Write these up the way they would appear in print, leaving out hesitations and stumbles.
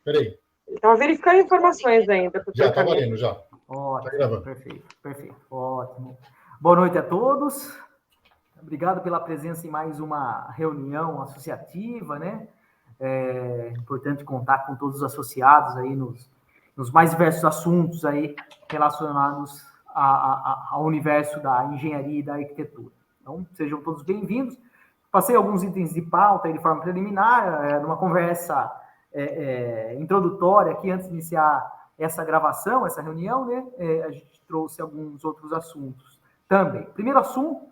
Peraí. Estava verificando informações ainda. Já está valendo, já. Ótimo, tá gravando. Perfeito, ótimo. Boa noite a todos. Obrigado pela presença em mais uma reunião associativa, né? É importante contar com todos os associados aí nos mais diversos assuntos aí relacionados ao universo da engenharia e da arquitetura. Então, sejam todos bem-vindos. Passei alguns itens de pauta aí de forma preliminar, numa conversa introdutória aqui antes de iniciar essa gravação, essa reunião, né? A gente trouxe alguns outros assuntos também. Primeiro assunto,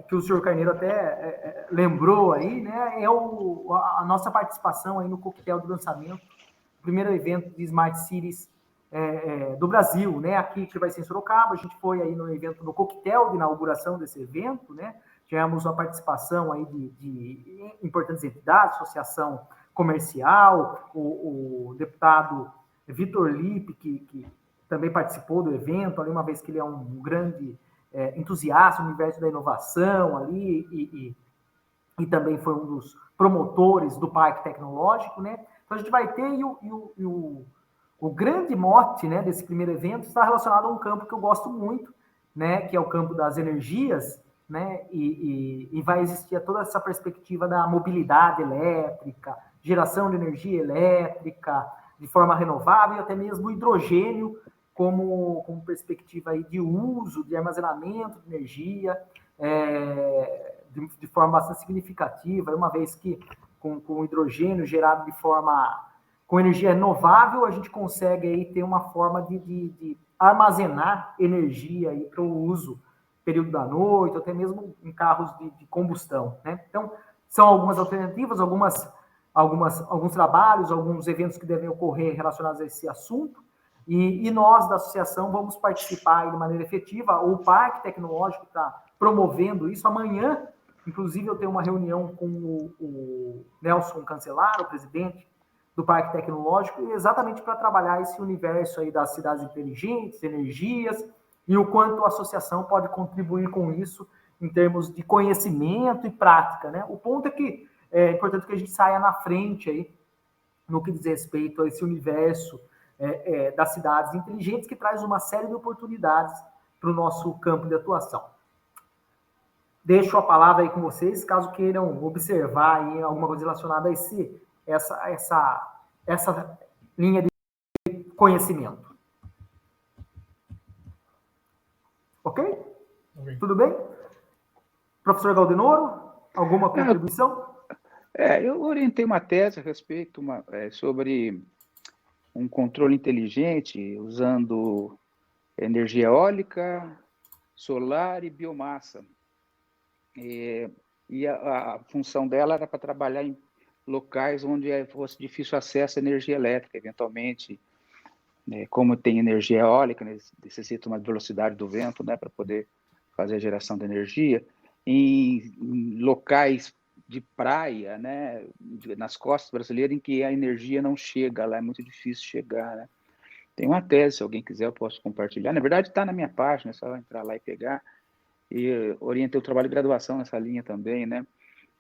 que o senhor Carneiro até lembrou aí, né, é a nossa participação aí no coquetel de lançamento, primeiro evento de Smart Cities do Brasil, né, aqui que vai ser em Sorocaba. A gente foi aí no evento, no coquetel de inauguração desse evento, né, tivemos a participação aí de importantes entidades, associação comercial, o deputado Vitor Lippe, que também participou do evento, ali, uma vez que ele é um grande entusiasta no universo da inovação ali, e também foi um dos promotores do Parque Tecnológico, né? Então a gente vai ter, o grande mote, né, desse primeiro evento está relacionado a um campo que eu gosto muito, né, que é o campo das energias, né, e vai existir toda essa perspectiva da mobilidade elétrica, geração de energia elétrica de forma renovável, e até mesmo o hidrogênio como perspectiva aí de uso, de armazenamento de energia, de forma bastante significativa, uma vez que com o hidrogênio gerado com energia renovável, a gente consegue aí ter uma forma de armazenar energia para o uso período da noite, até mesmo em carros de combustão, né? Então, são algumas alternativas, alguns trabalhos, alguns eventos que devem ocorrer relacionados a esse assunto, e nós, da associação, vamos participar de maneira efetiva. O Parque Tecnológico está promovendo isso. Amanhã, inclusive, eu tenho uma reunião com o Nelson Cancelaro, o presidente do Parque Tecnológico, exatamente para trabalhar esse universo aí das cidades inteligentes, energias, e o quanto a associação pode contribuir com isso em termos de conhecimento e prática, né? O ponto é que é importante que a gente saia na frente aí no que diz respeito a esse universo das cidades inteligentes, que traz uma série de oportunidades para o nosso campo de atuação. Deixo a palavra aí com vocês, caso queiram observar aí alguma coisa relacionada a essa linha de conhecimento. Ok? Tudo bem? Professor Galdenoro, alguma contribuição? Eu orientei uma tese a respeito sobre um controle inteligente usando energia eólica, solar e biomassa. E a função dela era para trabalhar em locais onde fosse difícil acesso à energia elétrica, eventualmente, como tem energia eólica, necessita uma velocidade do vento, né, para poder fazer a geração de energia, em locais de praia, né, nas costas brasileiras, em que a energia não chega, lá é muito difícil chegar, né. Tem uma tese, se alguém quiser eu posso compartilhar, na verdade está na minha página, é só entrar lá e pegar, e orientei o trabalho de graduação nessa linha também, né.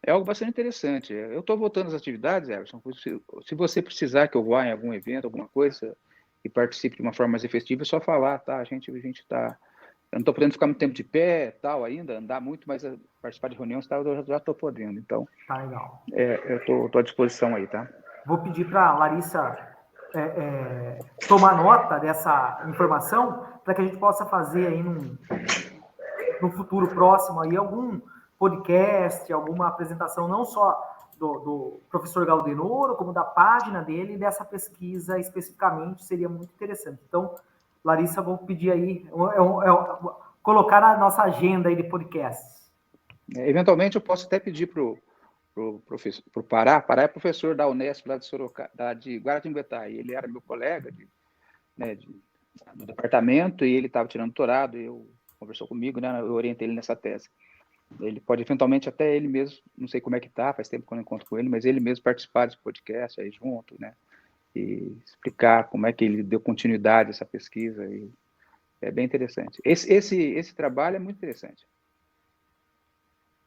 É algo bastante interessante. Eu estou voltando às atividades, Everson, se você precisar que eu vá em algum evento, alguma coisa, e participe de uma forma mais efetiva, é só falar, tá? A gente está... Eu não estou podendo ficar muito tempo de pé, tal, ainda, andar muito, mas participar de reuniões, tal, eu já estou podendo. Então, tá legal. Eu estou à disposição aí, tá? Vou pedir para a Larissa tomar nota dessa informação, para que a gente possa fazer aí no futuro próximo aí algum podcast, alguma apresentação, não só do professor Galdenoro, como da página dele e dessa pesquisa especificamente, seria muito interessante. Então, Larissa, vou pedir aí, colocar na nossa agenda aí de podcasts. Eventualmente, eu posso até pedir para o Pará é professor da Unesp, lá de Sorocaba, de Guaratinguetá, e ele era meu colega do departamento, e ele estava tirando doutorado, e conversou comigo, né, eu orientei ele nessa tese. Ele pode, eventualmente, até ele mesmo, não sei como é que tá, faz tempo que eu não encontro com ele, mas ele mesmo participar desse podcast aí junto, né, e explicar como é que ele deu continuidade a essa pesquisa, e é bem interessante. Esse trabalho é muito interessante.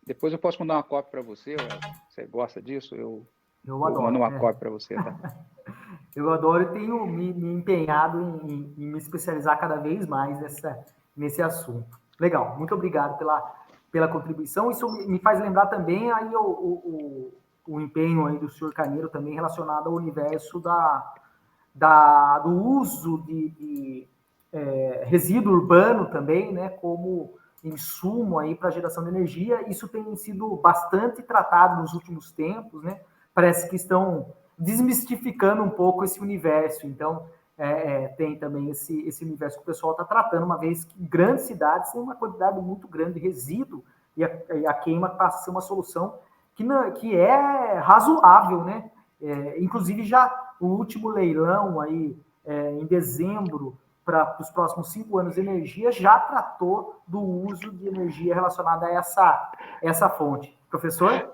Depois eu posso mandar uma cópia para você, você gosta disso, eu Eu Vou mandar adoro. uma cópia para você, tá? Eu adoro e tenho me empenhado em me especializar cada vez mais nesse assunto. Legal, muito obrigado pela contribuição. Isso me faz lembrar também aí o empenho aí do senhor Carneiro também relacionado ao universo do uso de resíduo urbano também, né, como insumo aí para geração de energia. Isso tem sido bastante tratado nos últimos tempos, né? Parece que estão desmistificando um pouco esse universo. Então, tem também esse universo que o pessoal está tratando, uma vez que grandes cidades têm uma quantidade muito grande de resíduo e a queima passa a ser uma solução que é razoável, né? Inclusive, já o último leilão aí, em dezembro, para os próximos 5 anos de energia, já tratou do uso de energia relacionada a essa fonte. Professor?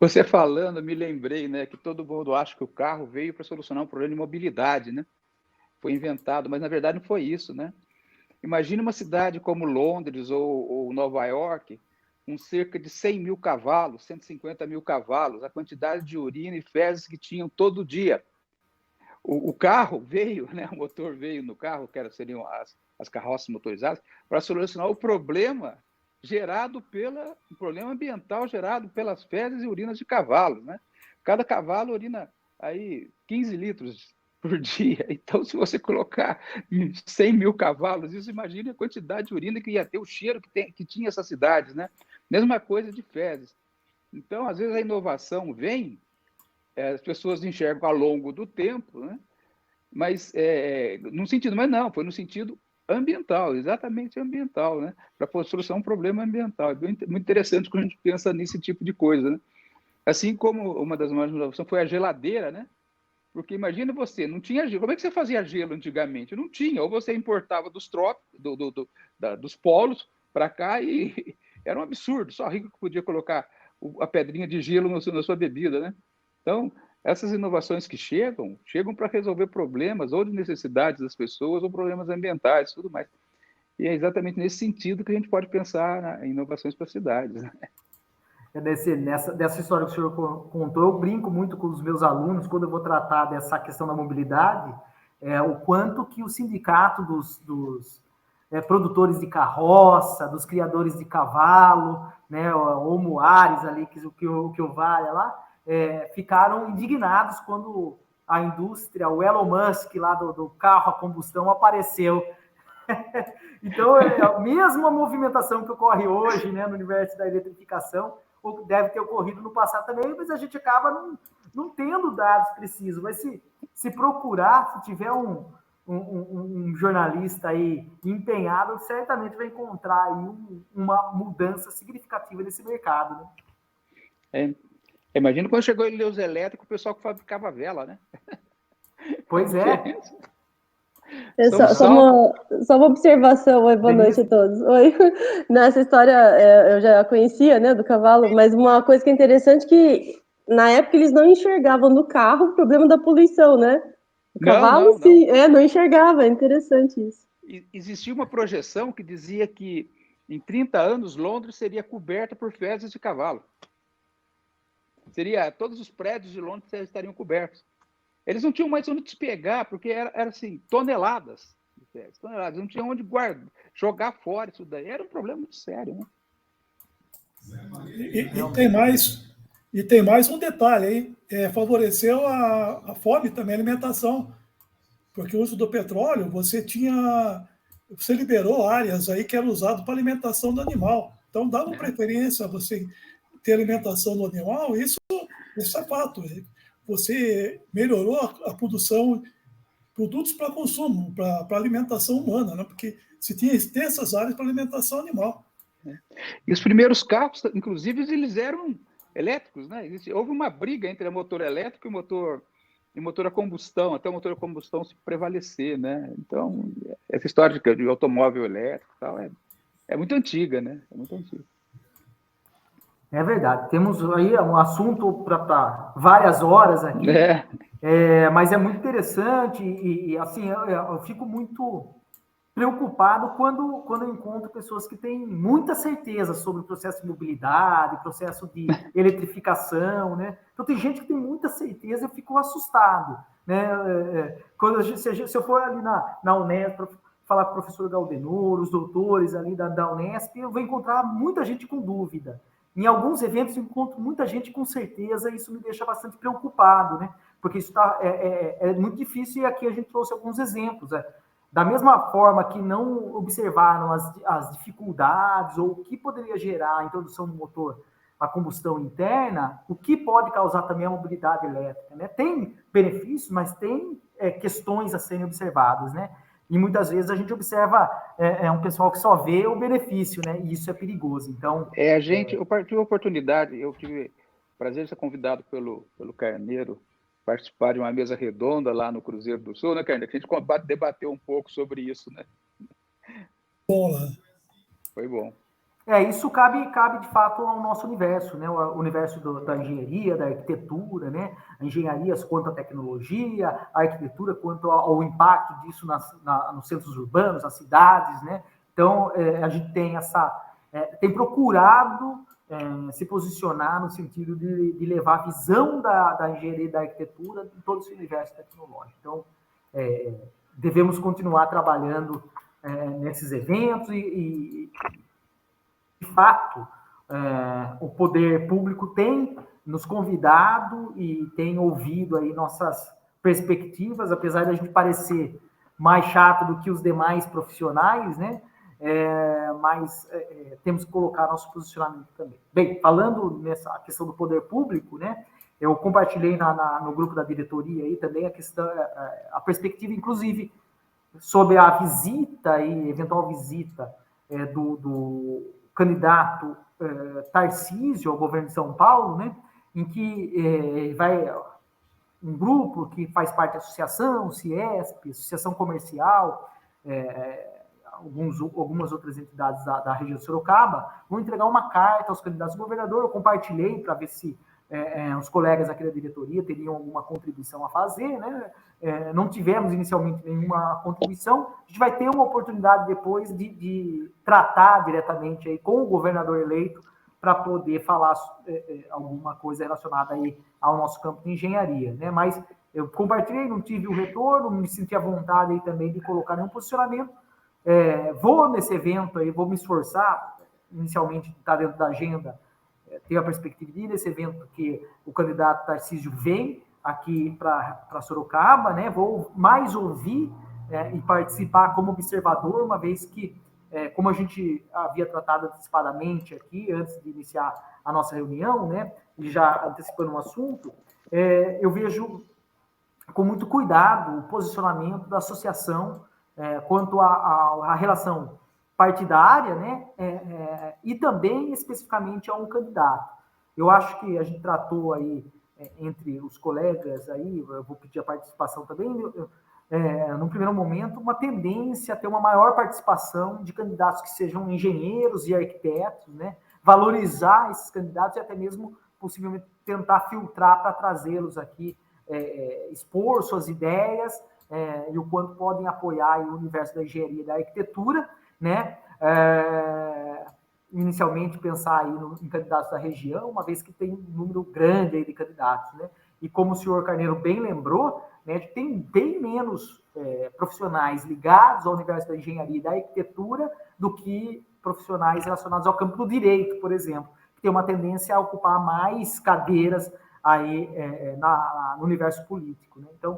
Você falando, me lembrei, né, que todo mundo acha que o carro veio para solucionar um problema de mobilidade, né? Foi inventado, mas na verdade não foi isso, né? Imagine uma cidade como Londres ou Nova York, com cerca de 100 mil cavalos, 150 mil cavalos, a quantidade de urina e fezes que tinham todo dia. O carro veio, né, o motor veio no carro, que seriam as carroças motorizadas, para solucionar o problema um problema ambiental gerado pelas fezes e urinas de cavalos, né? Cada cavalo urina aí 15 litros por dia. Então, se você colocar 100 mil cavalos, isso imagine a quantidade de urina que ia ter, o cheiro que tinha essas cidades, né? Mesma coisa de fezes. Então, às vezes a inovação vem, as pessoas enxergam ao longo do tempo, né? Mas no sentido, mas não, foi no sentido ambiental, exatamente ambiental, né? Para solucionar um problema ambiental. É muito interessante quando a gente pensa nesse tipo de coisa, né? Assim como uma das maiores inovações foi a geladeira, né? Porque imagina você, não tinha gelo. Como é que você fazia gelo antigamente? Não tinha. Ou você importava dos trópicos, dos polos para cá e era um absurdo. Só rico que podia colocar a pedrinha de gelo na sua bebida, né? Então, essas inovações que chegam para resolver problemas ou de necessidades das pessoas ou problemas ambientais, tudo mais. E é exatamente nesse sentido que a gente pode pensar em inovações para cidades, né? Dessa história que o senhor contou, eu brinco muito com os meus alunos quando eu vou tratar dessa questão da mobilidade, o quanto que o sindicato dos produtores de carroça, dos criadores de cavalo, né, ou Moares ali, que o Vale lá, ficaram indignados quando a indústria, o Elon Musk lá do carro a combustão apareceu. Então, a mesma movimentação que ocorre hoje, né, no universo da eletrificação, deve ter ocorrido no passado também, mas a gente acaba não tendo dados precisos. Mas se procurar, se tiver um jornalista aí empenhado, certamente vai encontrar aí uma mudança significativa nesse mercado, né? Imagina quando chegou a luz elétrica, o pessoal que fabricava vela, né? Pois é. Só uma observação. Oi, boa noite a todos. Oi. Nessa história eu já conhecia, né, do cavalo, mas uma coisa que é interessante é que na época eles não enxergavam no carro o problema da poluição, né? O cavalo não enxergava, é interessante isso. Existia uma projeção que dizia que em 30 anos Londres seria coberta por fezes de cavalo. Todos os prédios de Londres estariam cobertos. Eles não tinham mais onde despegar, porque era assim, toneladas de fezes, toneladas. Não tinham onde jogar fora isso daí. Era um problema muito sério, né? E tem mais um detalhe aí. Favoreceu a fome também, a alimentação. Porque o uso do petróleo, você liberou áreas aí que eram usadas para alimentação do animal. Então, dava preferência a você ter alimentação do animal, isso é fato. Você melhorou a produção de produtos para consumo, para alimentação humana, né? Porque se tinha extensas áreas para alimentação animal. E os primeiros carros, inclusive, eles eram elétricos, né? Houve uma briga entre o motor elétrico e motor a combustão, até o motor a combustão se prevalecer, né? Então, essa história de automóvel elétrico e tal é muito antiga, né? É muito antiga. É verdade. Temos aí um assunto para várias horas aqui, mas é muito interessante e assim, eu fico muito preocupado quando eu encontro pessoas que têm muita certeza sobre o processo de mobilidade, processo de eletrificação, né? Então, tem gente que tem muita certeza, eu fico assustado, né? Se eu for ali na Unesp para falar com o professor Galdenor, os doutores ali da Unesp, eu vou encontrar muita gente com dúvida. Em alguns eventos, eu encontro muita gente com certeza, e isso me deixa bastante preocupado, né? Porque isso é muito difícil, e aqui a gente trouxe alguns exemplos. Da mesma forma que não observaram as dificuldades ou o que poderia gerar a introdução do motor a combustão interna, o que pode causar também a mobilidade elétrica, né? Tem benefícios, mas tem questões a serem observadas, né? E muitas vezes a gente observa um pessoal que só vê o benefício, né? E isso é perigoso. Então, eu tive a oportunidade, eu tive o prazer de ser convidado pelo Carneiro participar de uma mesa redonda lá no Cruzeiro do Sul, né, Carneiro? Que a gente debateu um pouco sobre isso, né? Bom lá. Foi bom. Isso cabe de fato ao nosso universo, né? O universo da engenharia, da arquitetura, né? A engenharia quanto à tecnologia, a arquitetura quanto ao impacto disso nos centros urbanos, nas cidades, né? Então, a gente tem procurado se posicionar no sentido de levar a visão da engenharia e da arquitetura em todo esse universo tecnológico. Então, devemos continuar trabalhando nesses eventos e de fato, o poder público tem nos convidado e tem ouvido aí nossas perspectivas, apesar de a gente parecer mais chato do que os demais profissionais, né? Mas temos que colocar nosso posicionamento também. Bem, falando nessa questão do poder público, né? Eu compartilhei no grupo da diretoria aí também a perspectiva, inclusive, sobre a visita e eventual visita do candidato Tarcísio ao governo de São Paulo, né, em que vai um grupo que faz parte da associação, CIESP, Associação Comercial, algumas outras entidades da região de Sorocaba, vão entregar uma carta aos candidatos a governador. Eu compartilhei para ver se os colegas aqui da diretoria teriam alguma contribuição a fazer, né? Não tivemos inicialmente nenhuma contribuição. A gente vai ter uma oportunidade depois de tratar diretamente aí com o governador eleito para poder falar alguma coisa relacionada aí ao nosso campo de engenharia, né? Mas eu compartilhei, não tive o retorno, me senti à vontade aí também de colocar nenhum posicionamento. Vou nesse evento aí, vou me esforçar, inicialmente está dentro da agenda, tenho a perspectiva de ir nesse evento que o candidato Tarcísio vem aqui para Sorocaba, né? Vou mais ouvir e participar como observador, uma vez que, como a gente havia tratado antecipadamente aqui, antes de iniciar a nossa reunião, né? E já antecipando um assunto, eu vejo com muito cuidado o posicionamento da associação quanto à relação partidária, né? E também especificamente a um candidato. Eu acho que a gente tratou aí entre os colegas aí, eu vou pedir a participação também, num primeiro momento, uma tendência a ter uma maior participação de candidatos que sejam engenheiros e arquitetos, né? Valorizar esses candidatos e até mesmo, possivelmente, tentar filtrar para trazê-los aqui, expor suas ideias e o quanto podem apoiar o universo da engenharia e da arquitetura, né? Inicialmente pensar aí em candidatos da região, uma vez que tem um número grande aí de candidatos, né? E como o senhor Carneiro bem lembrou, né, tem bem menos profissionais ligados ao universo da engenharia e da arquitetura do que profissionais relacionados ao campo do direito, por exemplo, que tem uma tendência a ocupar mais cadeiras aí no universo político, né? Então,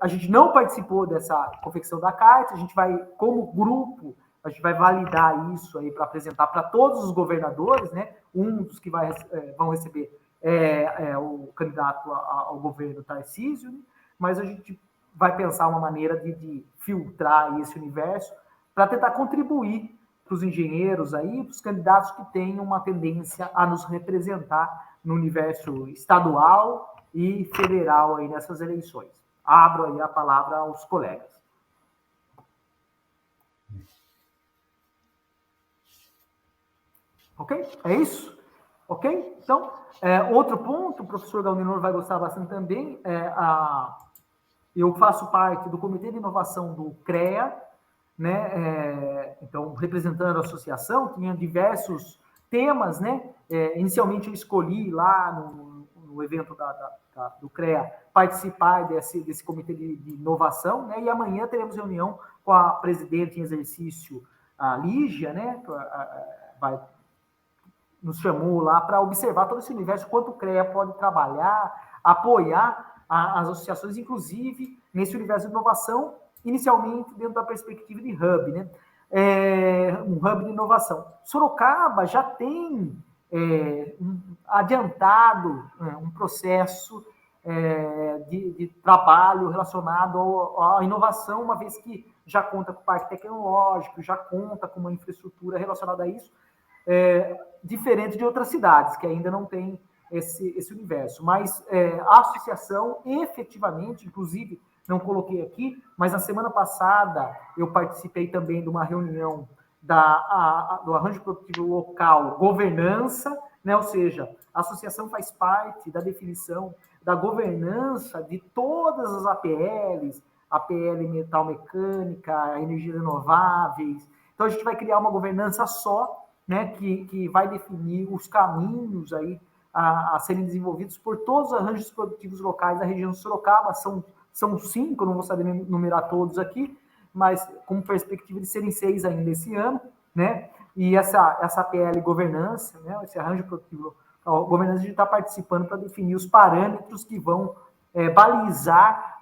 a gente não participou dessa confecção da carta, a gente vai, como grupo, a gente vai validar isso aí para apresentar para todos os governadores, né? Um dos que vão receber o candidato ao governo Tarcísio, né? Mas a gente vai pensar uma maneira de filtrar esse universo para tentar contribuir para os engenheiros aí, para os candidatos que tenham uma tendência a nos representar no universo estadual e federal aí nessas eleições. Abro aí a palavra aos colegas. Ok? É isso? Ok? Então, outro ponto, o professor Galdenor vai gostar bastante também, eu faço parte do Comitê de Inovação do CREA, né? Então, representando a associação, tinha diversos temas, né? Inicialmente eu escolhi lá no no evento do CREA, participar desse comitê de inovação, né? E amanhã teremos reunião com a presidente em exercício, a Lígia, né? Nos chamou lá para observar todo esse universo, quanto o CREA pode trabalhar, apoiar as associações, inclusive nesse universo de inovação, inicialmente dentro da perspectiva de hub, né? Um hub de inovação. Sorocaba já tem adiantado um processo de trabalho relacionado à inovação, uma vez que já conta com o parque tecnológico, já conta com uma infraestrutura relacionada a isso, diferente de outras cidades, que ainda não tem esse universo. Mas a associação, efetivamente, inclusive, não coloquei aqui, mas na semana passada eu participei também de uma reunião do Arranjo Produtivo Local Governança, né? Ou seja, a associação faz parte da definição da governança de todas as APLs, APL Metal Mecânica, Energias Renováveis. Então, a gente vai criar uma governança só, né, que vai definir os caminhos aí a serem desenvolvidos por todos os arranjos produtivos locais da região de Sorocaba. São 5, não vou saber numerar todos aqui, mas com perspectiva de serem 6 ainda esse ano, né? E essa PL governança, né, esse arranjo produtivo governança, a gente está participando para definir os parâmetros que vão balizar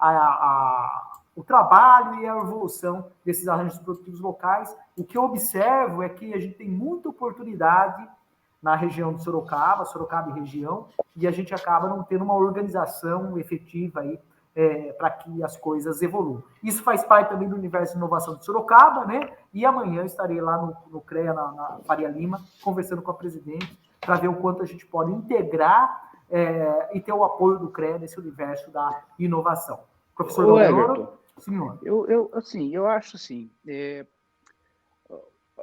o trabalho e a evolução desses arranjos produtivos locais. O que eu observo é que a gente tem muita oportunidade na região de Sorocaba e região, e a gente acaba não tendo uma organização efetiva aí para que as coisas evoluam. Isso faz parte também do universo de inovação de Sorocaba, né? E amanhã estarei lá no CREA, na Faria Lima, conversando com a presidente, para ver o quanto a gente pode integrar e ter o apoio do CREA nesse universo da inovação. Professor Everton, senhor. Eu acho assim,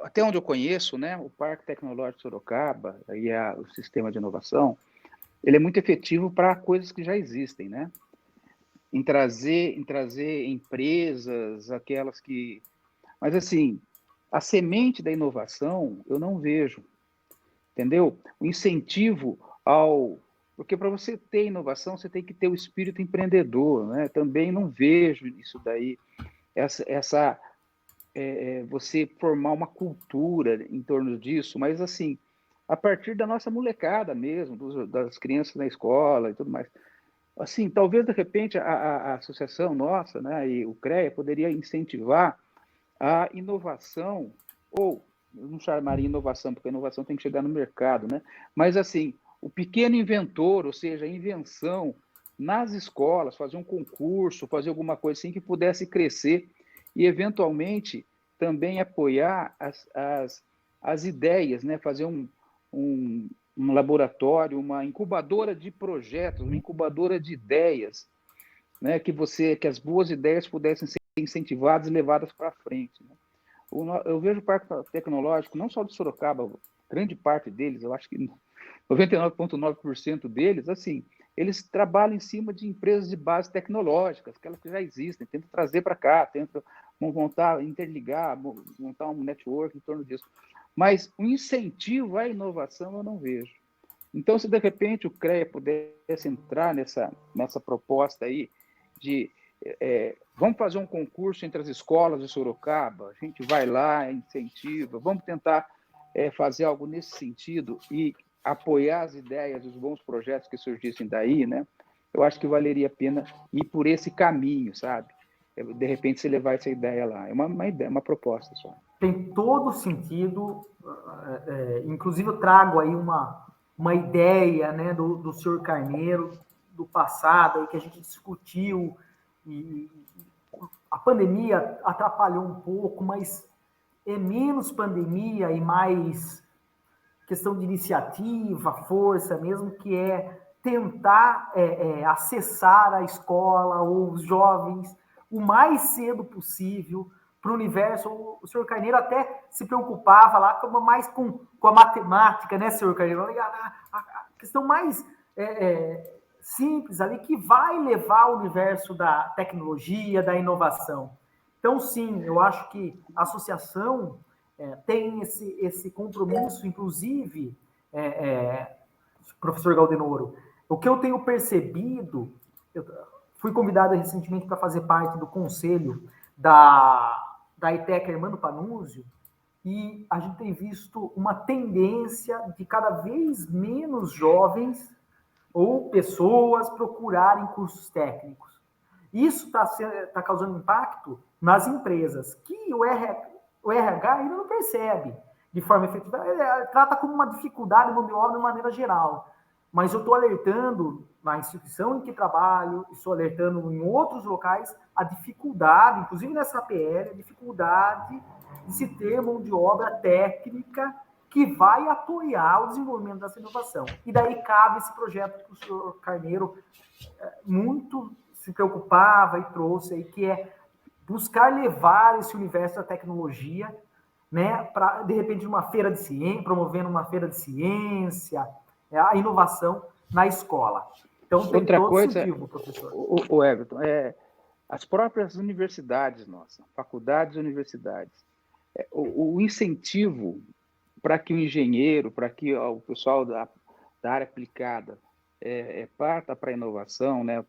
até onde eu conheço, né, o Parque Tecnológico de Sorocaba e o sistema de inovação, ele é muito efetivo para coisas que já existem, né? Em trazer empresas, aquelas que... Mas, assim, a semente da inovação eu não vejo, entendeu? O incentivo Porque para você ter inovação, você tem que ter o espírito empreendedor, né? Também não vejo isso daí, você formar uma cultura em torno disso, mas, assim, a partir da nossa molecada mesmo, das crianças na escola e tudo mais. Assim, talvez, de repente, a associação nossa, né, e o CREA poderia incentivar a inovação, ou, eu não chamaria inovação, porque a inovação tem que chegar no mercado, né? Mas, assim, o pequeno inventor, ou seja, a invenção nas escolas, fazer um concurso, fazer alguma coisa assim que pudesse crescer e, eventualmente, também apoiar as ideias, né? Fazer um laboratório, uma incubadora de projetos, uma incubadora de ideias, né? Que as boas ideias pudessem ser incentivadas e levadas para frente, né? Eu vejo o Parque Tecnológico, não só de Sorocaba, grande parte deles, eu acho que 99,9% deles, assim, eles trabalham em cima de empresas de base tecnológicas, aquelas que já existem, tentam trazer para cá, tentam montar, interligar, montar um network em torno disso. Mas o incentivo à inovação eu não vejo. Então, se de repente o CREA pudesse entrar nessa proposta aí de vamos fazer um concurso entre as escolas de Sorocaba, a gente vai lá, incentiva, vamos tentar fazer algo nesse sentido e apoiar as ideias, os bons projetos que surgissem daí, né? Eu acho que valeria a pena ir por esse caminho, sabe? De repente, se levar essa ideia lá. É uma ideia, uma proposta só. Tem todo sentido, inclusive eu trago aí uma ideia, né, do senhor Carneiro, do passado, aí, que a gente discutiu, e a pandemia atrapalhou um pouco, mas é menos pandemia e mais questão de iniciativa, força mesmo, que é tentar acessar a escola ou os jovens o mais cedo possível para o universo. O senhor Carneiro até se preocupava lá mais com a matemática, né, senhor Carneiro? A questão mais simples ali, que vai levar ao universo da tecnologia, da inovação. Então, sim, eu acho que a associação tem esse compromisso, inclusive, professor Galdenoro, O que eu tenho percebido, eu fui convidado recentemente para fazer parte do conselho da ETEC Hermano Panunzio, e a gente tem visto uma tendência de cada vez menos jovens ou pessoas procurarem cursos técnicos. Isso está causando impacto nas empresas, que o RH ainda não percebe de forma efetiva. Ele trata como uma dificuldade mão de obra de maneira geral. Mas eu estou alertando na instituição em que trabalho, estou alertando em outros locais a dificuldade, inclusive nessa APL, a dificuldade de se ter mão de obra técnica que vai apoiar o desenvolvimento dessa inovação. E daí cabe esse projeto que o senhor Carneiro muito se preocupava e trouxe aí, que é buscar levar esse universo da tecnologia, né, para, de repente, uma feira de ciência, promovendo uma feira de ciência, a inovação na escola. Então, tem outra todo coisa, sentido, professor. O Everton, as próprias universidades nossas, faculdades e universidades, o incentivo para que o engenheiro, para que o pessoal da área aplicada parta para a inovação, né,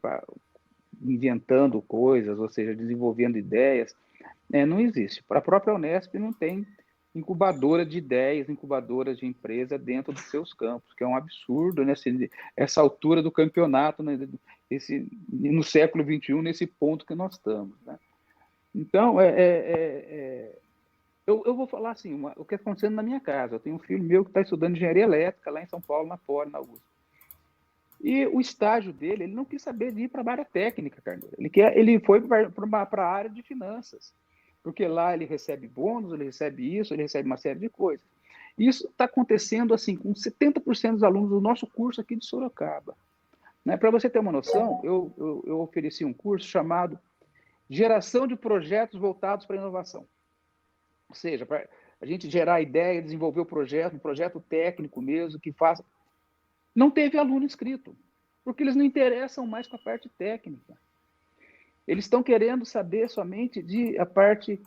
inventando coisas, ou seja, desenvolvendo ideias, não existe. Para a própria Unesp não tem incubadora de ideias, incubadora de empresa dentro dos seus campos, que é um absurdo, né? Essa altura do campeonato, né? No século XXI, nesse ponto que nós estamos, né? Então, eu vou falar assim, o que está acontecendo na minha casa. Eu tenho um filho meu que está estudando engenharia elétrica lá em São Paulo, na Poli, na USP. E o estágio dele, ele não quis saber de ir para a área técnica, Carneiro. Ele foi para a área de finanças, porque lá ele recebe bônus, ele recebe isso, ele recebe uma série de coisas. Isso está acontecendo assim com 70% dos alunos do nosso curso aqui de Sorocaba. Né? Para você ter uma noção, eu ofereci um curso chamado Geração de Projetos Voltados para a Inovação. Ou seja, para a gente gerar ideia, desenvolver o projeto, um projeto técnico mesmo, que faça... Não teve aluno inscrito, porque eles não interessam mais com a parte técnica. Eles estão querendo saber somente a parte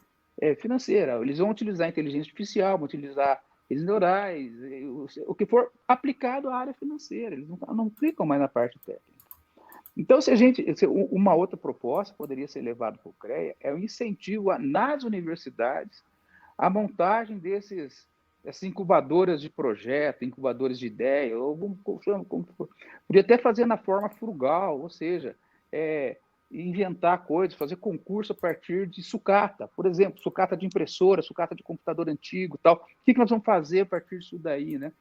financeira. Eles vão utilizar a inteligência artificial, vão utilizar redes neurais, o que for aplicado à área financeira. Eles não ficam mais na parte técnica. Então, uma outra proposta poderia ser levada para o CREA é o incentivo nas universidades a montagem dessas incubadoras de projeto, incubadoras de ideia, ou podia até fazer na forma frugal, ou seja, inventar coisas, fazer concurso a partir de sucata, por exemplo, sucata de impressora, sucata de computador antigo, tal. O que nós vamos fazer a partir disso daí, né?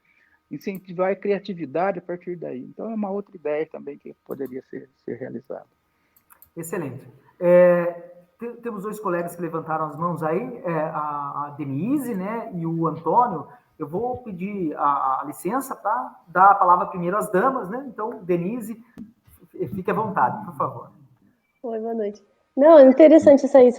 Incentivar a criatividade a partir daí. Então, é uma outra ideia também que poderia ser realizada. Excelente. Temos dois colegas que levantaram as mãos aí, a Denise, né, e o Antônio. Eu vou pedir a licença para dar a palavra primeiro às damas, né? Então, Denise, fique à vontade, por favor. Oi, boa noite. Não, é interessante isso aí.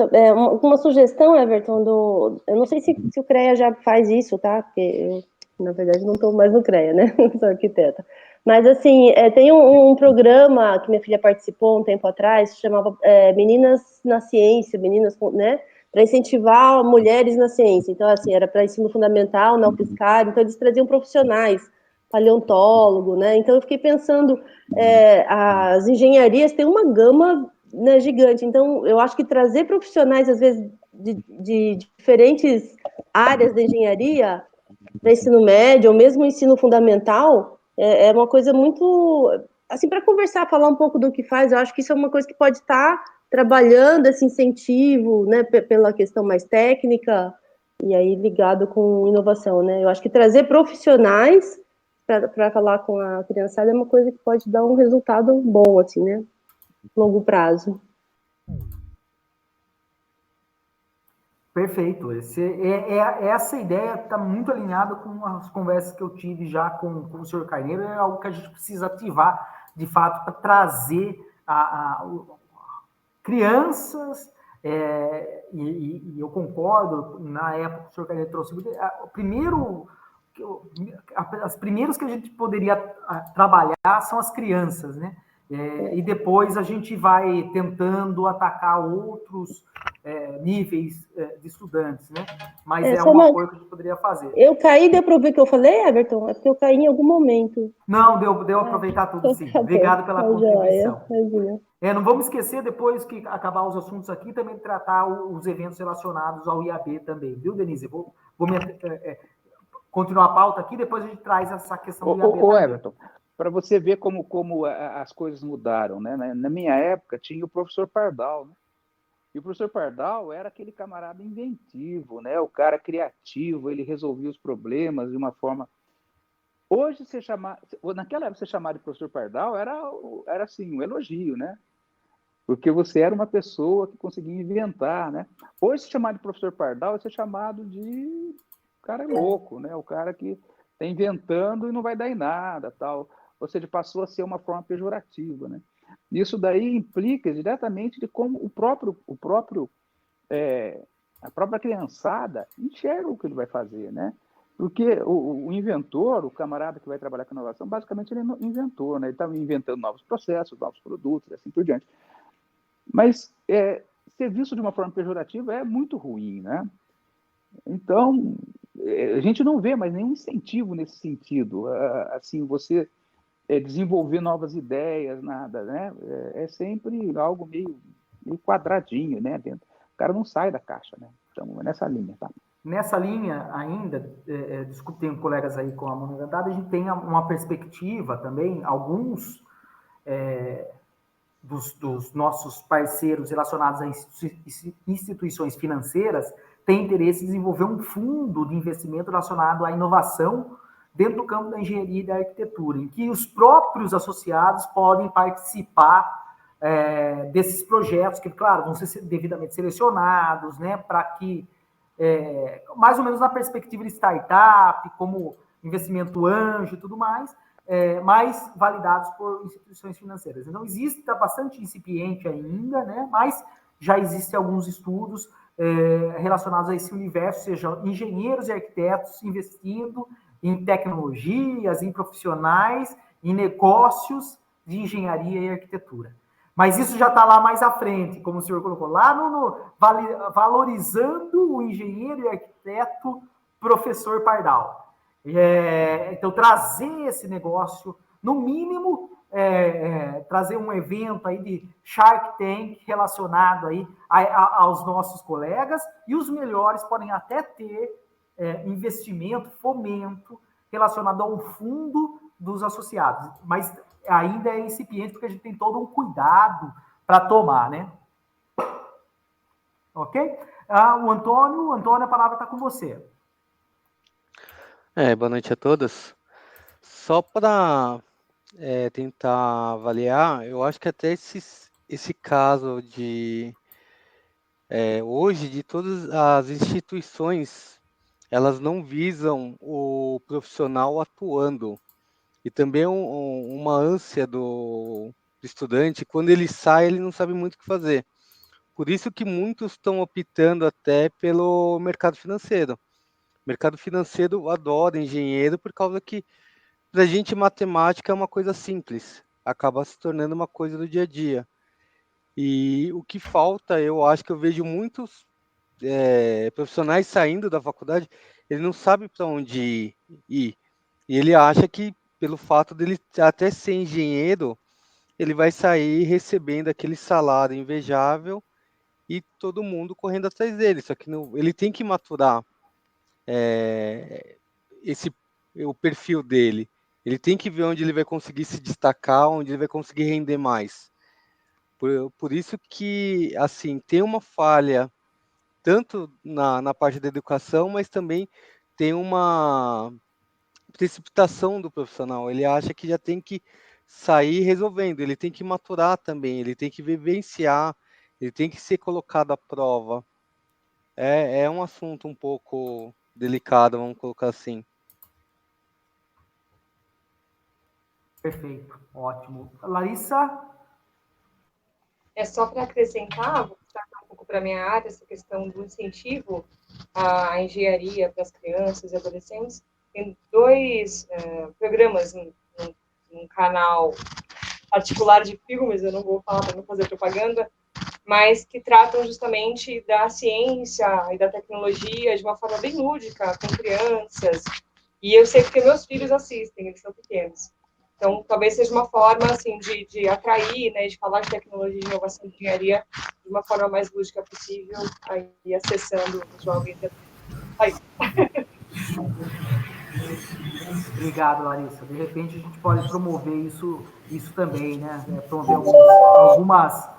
Uma sugestão, Everton, eu não sei se o CREA já faz isso, tá? Porque eu, na verdade, não estou mais no CREA, né? Sou arquiteta. Mas, assim, tem um programa que minha filha participou um tempo atrás, que chamava Meninas na Ciência, né? Para incentivar mulheres na ciência. Então, assim, era para ensino fundamental, na UFSCar, então eles traziam profissionais, paleontólogo, né? Então, eu fiquei pensando, as engenharias têm uma gama, né, gigante. Então, eu acho que trazer profissionais, às vezes, de diferentes áreas da engenharia para ensino médio, ou mesmo ensino fundamental, é uma coisa muito... Assim, para conversar, falar um pouco do que faz, eu acho que isso é uma coisa que pode estar trabalhando esse incentivo, né, pela questão mais técnica, e aí ligado com inovação, né? Eu acho que trazer profissionais para falar com a criançada é uma coisa que pode dar um resultado bom, assim, né? Longo prazo. Perfeito. Essa ideia está muito alinhada com as conversas que eu tive já com o senhor Carneiro. É algo que a gente precisa ativar, de fato, para trazer crianças, e eu concordo, na época que o senhor Carneiro trouxe, as primeiras que a gente poderia trabalhar são as crianças, né? E depois a gente vai tentando atacar outros níveis de estudantes, né? Mas só uma coisa que a gente poderia fazer. Eu caí, deu para ouvir o que eu falei, Everton? É porque eu caí em algum momento. Não, deu aproveitar tudo, sim. Tá Obrigado bom, pela tá contribuição. joia, não vamos esquecer, depois que acabar os assuntos aqui, também tratar os eventos relacionados ao IAB também, viu, Denise? Vou continuar a pauta aqui, depois a gente traz essa questão do IAB também. Everton, para você ver como as coisas mudaram, né? Na minha época, tinha o professor Pardal, né? E o professor Pardal era aquele camarada inventivo, né? O cara criativo, ele resolvia os problemas de uma forma... Hoje, naquela época, você chamar de professor Pardal era assim, um elogio, né? Porque você era uma pessoa que conseguia inventar, né? Hoje, se chamar de professor Pardal, é ser chamado de cara louco, né? O cara que está inventando e não vai dar em nada, tal. Ou seja, passou a ser uma forma pejorativa, né? Isso daí implica diretamente de como a própria criançada enxerga o que ele vai fazer, né? Porque o inventor, o camarada que vai trabalhar com inovação, basicamente ele é um inventor, né? Ele está inventando novos processos, novos produtos, e assim por diante. Mas ser visto de uma forma pejorativa é muito ruim, né? Então, a gente não vê mais nenhum incentivo nesse sentido. Assim, você desenvolver novas ideias, nada, né? É sempre algo meio quadradinho, né? Dentro. O cara não sai da caixa, né? Então, é nessa linha, tá? Nessa linha ainda, desculpe, tenho colegas aí com a mão levantada, a gente tem uma perspectiva também, alguns dos nossos parceiros relacionados a instituições financeiras têm interesse em desenvolver um fundo de investimento relacionado à inovação dentro do campo da engenharia e da arquitetura, em que os próprios associados podem participar desses projetos, que, claro, vão ser devidamente selecionados, né, para que, mais ou menos na perspectiva de startup, como investimento anjo e tudo mais, mais validados por instituições financeiras. Então, está bastante incipiente ainda, né, mas já existem alguns estudos relacionados a esse universo, seja engenheiros e arquitetos investindo em tecnologias, em profissionais, em negócios de engenharia e arquitetura. Mas isso já está lá mais à frente, como o senhor colocou, lá valorizando o engenheiro e arquiteto professor Pardal. Então, trazer esse negócio, no mínimo, trazer um evento aí de Shark Tank relacionado aí aos nossos colegas, e os melhores podem até ter investimento, fomento relacionado ao fundo dos associados, mas ainda é incipiente porque a gente tem todo um cuidado para tomar, né? Ok? O Antônio, a palavra está com você. Boa noite a todos. Só para tentar avaliar, eu acho que até esse caso de hoje, de todas as instituições, elas não visam o profissional atuando. E também uma ânsia do estudante, quando ele sai, ele não sabe muito o que fazer. Por isso que muitos estão optando até pelo mercado financeiro. O mercado financeiro adora engenheiro, por causa que, para a gente, matemática é uma coisa simples, acaba se tornando uma coisa do dia a dia. E o que falta, eu acho que eu vejo muitos profissionais saindo da faculdade, ele não sabe para onde ir. E ele acha que, pelo fato dele até ser engenheiro, ele vai sair recebendo aquele salário invejável e todo mundo correndo atrás dele. Só que ele tem que maturar o perfil dele. Ele tem que ver onde ele vai conseguir se destacar, onde ele vai conseguir render mais. Por isso que, assim, tem uma falha tanto na parte da educação, mas também tem uma precipitação do profissional. Ele acha que já tem que sair resolvendo, ele tem que maturar também, ele tem que vivenciar, ele tem que ser colocado à prova. É um assunto um pouco delicado, vamos colocar assim. Perfeito, ótimo. Larissa? Só para acrescentar, vou destacar um pouco para a minha área, essa questão do incentivo à engenharia para as crianças e adolescentes. Tem dois programas num canal particular de filmes, eu não vou falar para não fazer propaganda, mas que tratam justamente da ciência e da tecnologia de uma forma bem lúdica, com crianças. E eu sei porque meus filhos assistem, eles são pequenos. Então, talvez seja uma forma assim, de atrair, né, de falar de tecnologia, de inovação e engenharia de uma forma mais lúdica possível, aí acessando os jovens. Aí. Obrigado, Larissa. De repente a gente pode promover isso também, né? Promover algumas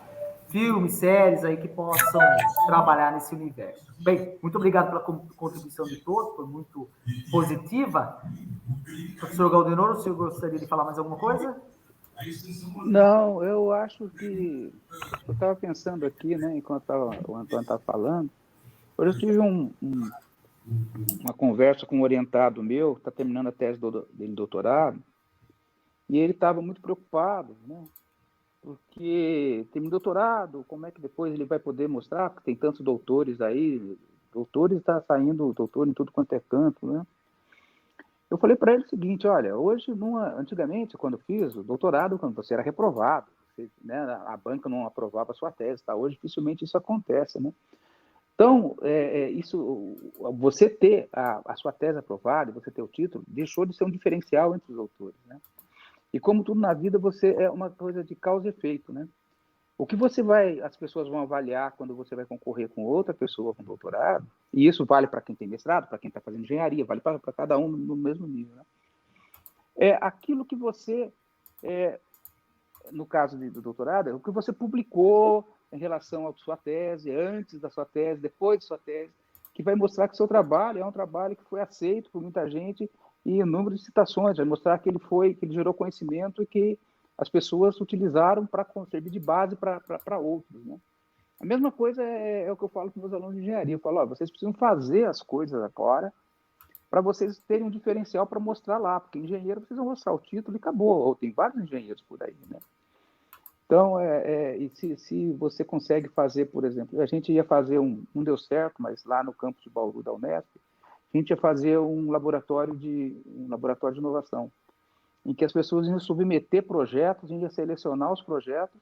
filmes, séries aí que possam trabalhar nesse universo. Bem, muito obrigado pela contribuição de todos, foi muito positiva. Professor Galdenoro, o senhor gostaria de falar mais alguma coisa? Não, eu acho que... Eu estava pensando aqui, né, enquanto o Antônio estava falando, hoje eu tive uma conversa com um orientado meu, está terminando a tese dele de doutorado, e ele estava muito preocupado, né, porque terminou doutorado, como é que depois ele vai poder mostrar, porque tem tantos doutores aí, doutores está saindo doutor em tudo quanto é canto, né? Eu falei para ele o seguinte, olha, hoje, antigamente, quando eu fiz o doutorado, quando você era reprovado, né, a banca não aprovava a sua tese, tá? Hoje dificilmente isso acontece, né? Então, você ter a sua tese aprovada, você ter o título, deixou de ser um diferencial entre os autores, né? E como tudo na vida, você é uma coisa de causa e efeito, né? O que as pessoas vão avaliar quando você vai concorrer com outra pessoa com doutorado, e isso vale para quem tem mestrado, para quem está fazendo engenharia, vale para cada um no mesmo nível, né? É aquilo que você, no caso do doutorado, é o que você publicou em relação à sua tese, antes da sua tese, depois da sua tese, que vai mostrar que o seu trabalho é um trabalho que foi aceito por muita gente e número de citações, vai mostrar que ele gerou conhecimento e que as pessoas utilizaram para servir de base para outros, né? A mesma coisa é o que eu falo com meus alunos de engenharia. Eu falo, vocês precisam fazer as coisas agora para vocês terem um diferencial para mostrar lá, porque engenheiro precisa mostrar o título e acabou, ou tem vários engenheiros por aí, né? Então, e se você consegue fazer, por exemplo, a gente ia fazer não deu certo, mas lá no campus de Bauru da Unesp, a gente ia fazer um laboratório de inovação, em que as pessoas iam submeter projetos, a gente ia selecionar os projetos,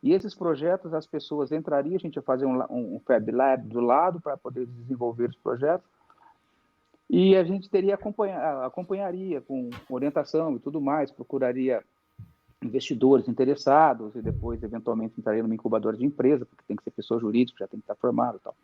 e esses projetos as pessoas entrariam, a gente ia fazer um Fab Lab do lado para poder desenvolver os projetos, e a gente acompanharia com orientação e tudo mais, procuraria investidores interessados, e depois, eventualmente, entraria numa incubadora de empresa, porque tem que ser pessoa jurídica, já tem que estar formado e tal.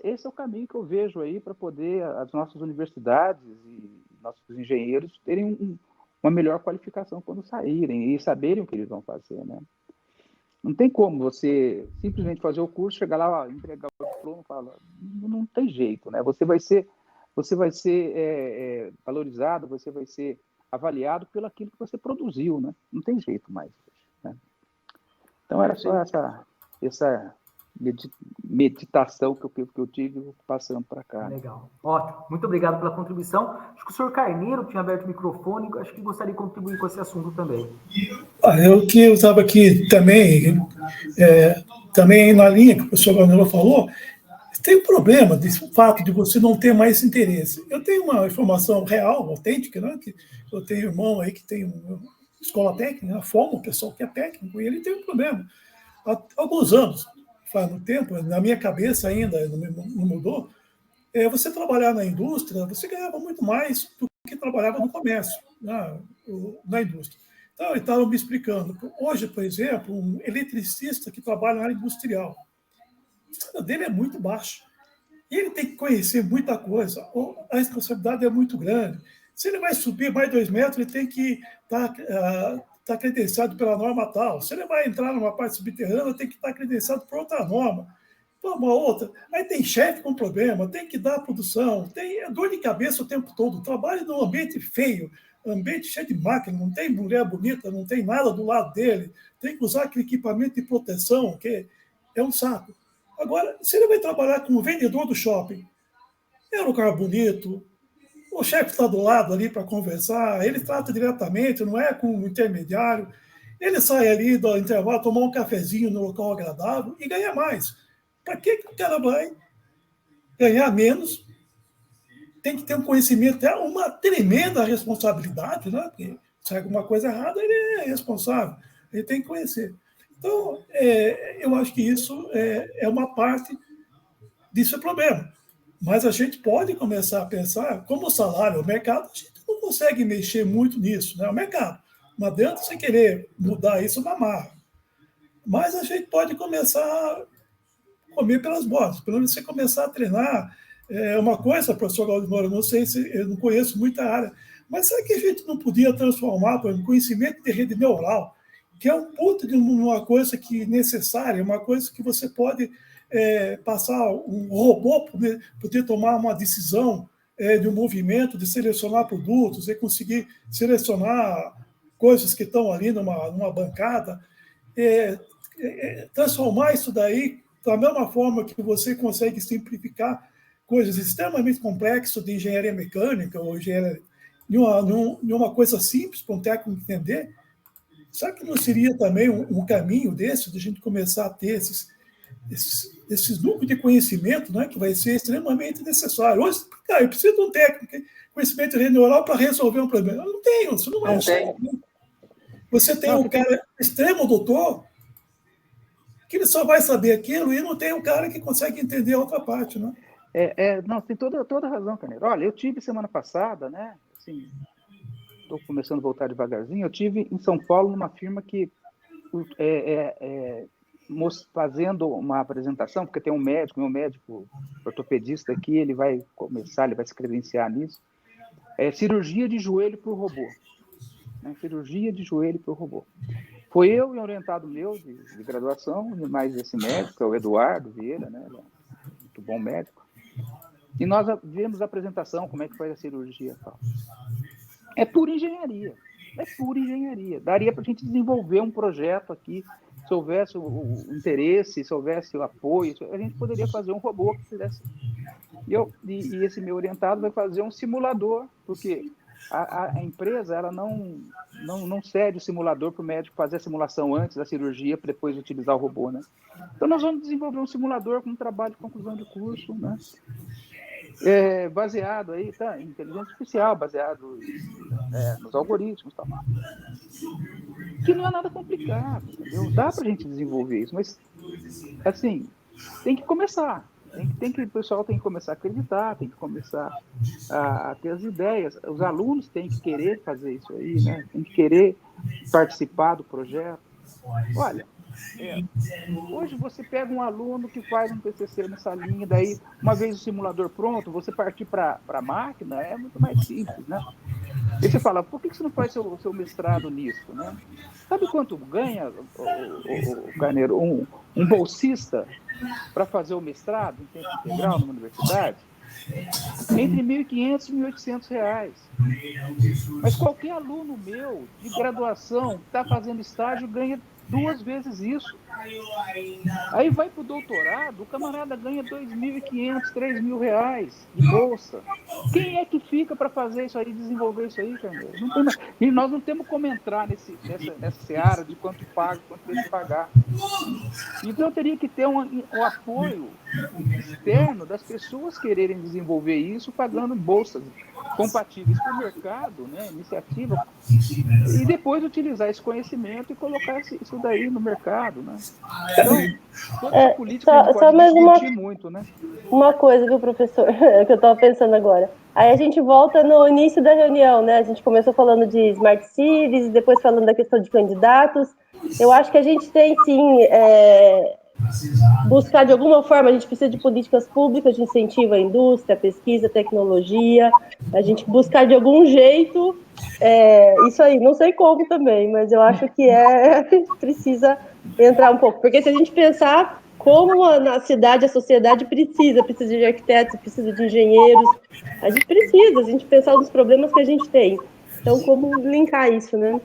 Esse é o caminho que eu vejo aí para poder as nossas universidades e nossos engenheiros terem uma melhor qualificação quando saírem e saberem o que eles vão fazer, né? Não tem como você simplesmente fazer o curso, chegar lá, entregar o diploma e falar, não tem jeito, né? Você vai ser valorizado, você vai ser avaliado pelo aquilo que você produziu, né? Não tem jeito mais, né? Então era só essa meditação que eu tive passando para cá. Legal, ótimo. Muito obrigado pela contribuição. Acho que o senhor Carneiro tinha aberto o microfone, acho que gostaria de contribuir com esse assunto também. Eu estava aqui também na linha que o professor Carneiro falou, tem um problema desse fato de você não ter mais interesse. Eu tenho uma informação real, autêntica, né? Que eu tenho um irmão aí que tem uma escola técnica, forma o pessoal que é técnico, e ele tem um problema. Há alguns anos, faz um tempo, na minha cabeça ainda não mudou, você trabalhar na indústria, você ganhava muito mais do que trabalhava no comércio, na indústria. Então, ele estava me explicando. Hoje, por exemplo, um eletricista que trabalha na área industrial, a salário dele é muito baixo. E ele tem que conhecer muita coisa. A responsabilidade é muito grande. Se ele vai subir mais 2 metros, ele tem que estar credenciado pela norma tal. Se ele vai entrar numa parte subterrânea, tem que estar credenciado por outra norma. Por uma outra. Aí tem chefe com problema, tem que dar produção, tem dor de cabeça o tempo todo. Trabalha num ambiente feio, ambiente cheio de máquina, não tem mulher bonita, não tem nada do lado dele. Tem que usar aquele equipamento de proteção, que é um saco. Agora, se ele vai trabalhar como vendedor do shopping, é um lugar bonito, o chefe está do lado ali para conversar, ele trata diretamente, não é com um intermediário, ele sai ali do intervalo, tomar um cafezinho no local agradável e ganha mais. Para que o cara vai ganhar menos? Tem que ter um conhecimento, é uma tremenda responsabilidade, né? Porque se é alguma coisa errada, ele é responsável, ele tem que conhecer. Então, eu acho que isso é uma parte disso é problema. Mas a gente pode começar a pensar, como o salário, o mercado, a gente não consegue mexer muito nisso, né? O mercado. Não adianta você querer mudar isso na marra. Mas a gente pode começar a comer pelas bordas, pelo menos você começar a treinar. Uma coisa, professor Galdemoro, não sei se eu não conheço muita área, mas será que a gente não podia transformar, por exemplo, conhecimento de rede neural, que é um ponto de uma coisa que necessária, uma coisa que você pode passar um robô poder tomar uma decisão de um movimento, de selecionar produtos, e conseguir selecionar coisas que estão ali numa bancada, transformar isso daí da mesma forma que você consegue simplificar coisas extremamente complexas de engenharia mecânica ou engenharia em uma coisa simples para um técnico entender. Será que não seria também um caminho desse, de a gente começar a ter esses núcleos de conhecimento, né, que vai ser extremamente necessário? Hoje, eu preciso de um técnico, conhecimento de rede neural para resolver um problema. Eu não tenho, isso não é só. Você tem um cara extremo doutor, que ele só vai saber aquilo, e não tem um cara que consegue entender a outra parte, né? Não, tem toda razão, Carneiro. Olha, eu tive semana passada, né, assim, estou começando a voltar devagarzinho, eu tive em São Paulo numa firma que fazendo uma apresentação, porque tem meu médico ortopedista aqui, ele vai se credenciar nisso, cirurgia de joelho para o robô. Né, cirurgia de joelho para o robô. Foi eu e um orientado meu de graduação, e mais esse médico, é o Eduardo Vieira, né, muito bom médico, e nós vimos a apresentação, como é que faz a cirurgia e tal. É pura engenharia. Daria para a gente desenvolver um projeto aqui, se houvesse o interesse, se houvesse o apoio, a gente poderia fazer um robô que fizesse. E esse meu orientado vai fazer um simulador, porque a empresa ela não cede o simulador para o médico fazer a simulação antes da cirurgia, para depois utilizar o robô, né? Então, nós vamos desenvolver um simulador com um trabalho de conclusão de curso, né? Baseado aí, em inteligência artificial, baseado nos algoritmos e tal. Que não é nada complicado, entendeu? Dá para a gente desenvolver isso, mas, assim, tem que começar. O pessoal tem que começar a acreditar, tem que começar a ter as ideias. Os alunos têm que querer fazer isso aí, né? Tem que querer participar do projeto. Olha, hoje você pega um aluno que faz um TCC nessa linha, daí, uma vez o simulador pronto, você partir para a máquina é muito mais simples, né? E você fala, por que você não faz seu mestrado nisso, né? Sabe quanto ganha, o Carneiro, um bolsista para fazer o mestrado em tempo integral numa universidade? Entre R$ 1.500 e R$ 1.800. Mas qualquer aluno meu de graduação que está fazendo estágio ganha 2 vezes isso. Aí vai para o doutorado, o camarada ganha R$ 2.500, R$ 3.000 de bolsa. Quem é que fica para fazer isso aí, desenvolver isso aí, Carneiro? E nós não temos como entrar nessa seara de quanto paga, quanto tem que pagar. Então, teria que ter um apoio externo das pessoas quererem desenvolver isso, pagando bolsas compatíveis com o mercado, né, iniciativa, e depois utilizar esse conhecimento e colocar isso daí no mercado, né? Então, toda essa política a gente pode discutir muito, né? Uma coisa, viu, professor, que eu estava pensando agora. Aí a gente volta no início da reunião, né? A gente começou falando de Smart Cities, depois falando da questão de candidatos. Eu acho que a gente tem, sim, buscar de alguma forma, a gente precisa de políticas públicas de incentivo à indústria, pesquisa, tecnologia, a gente buscar de algum jeito, isso aí, não sei como também, mas eu acho que a gente precisa entrar um pouco, porque se a gente pensar como na cidade, a sociedade precisa de arquitetos, precisa de engenheiros, a gente pensar nos problemas que a gente tem, então como linkar isso, né?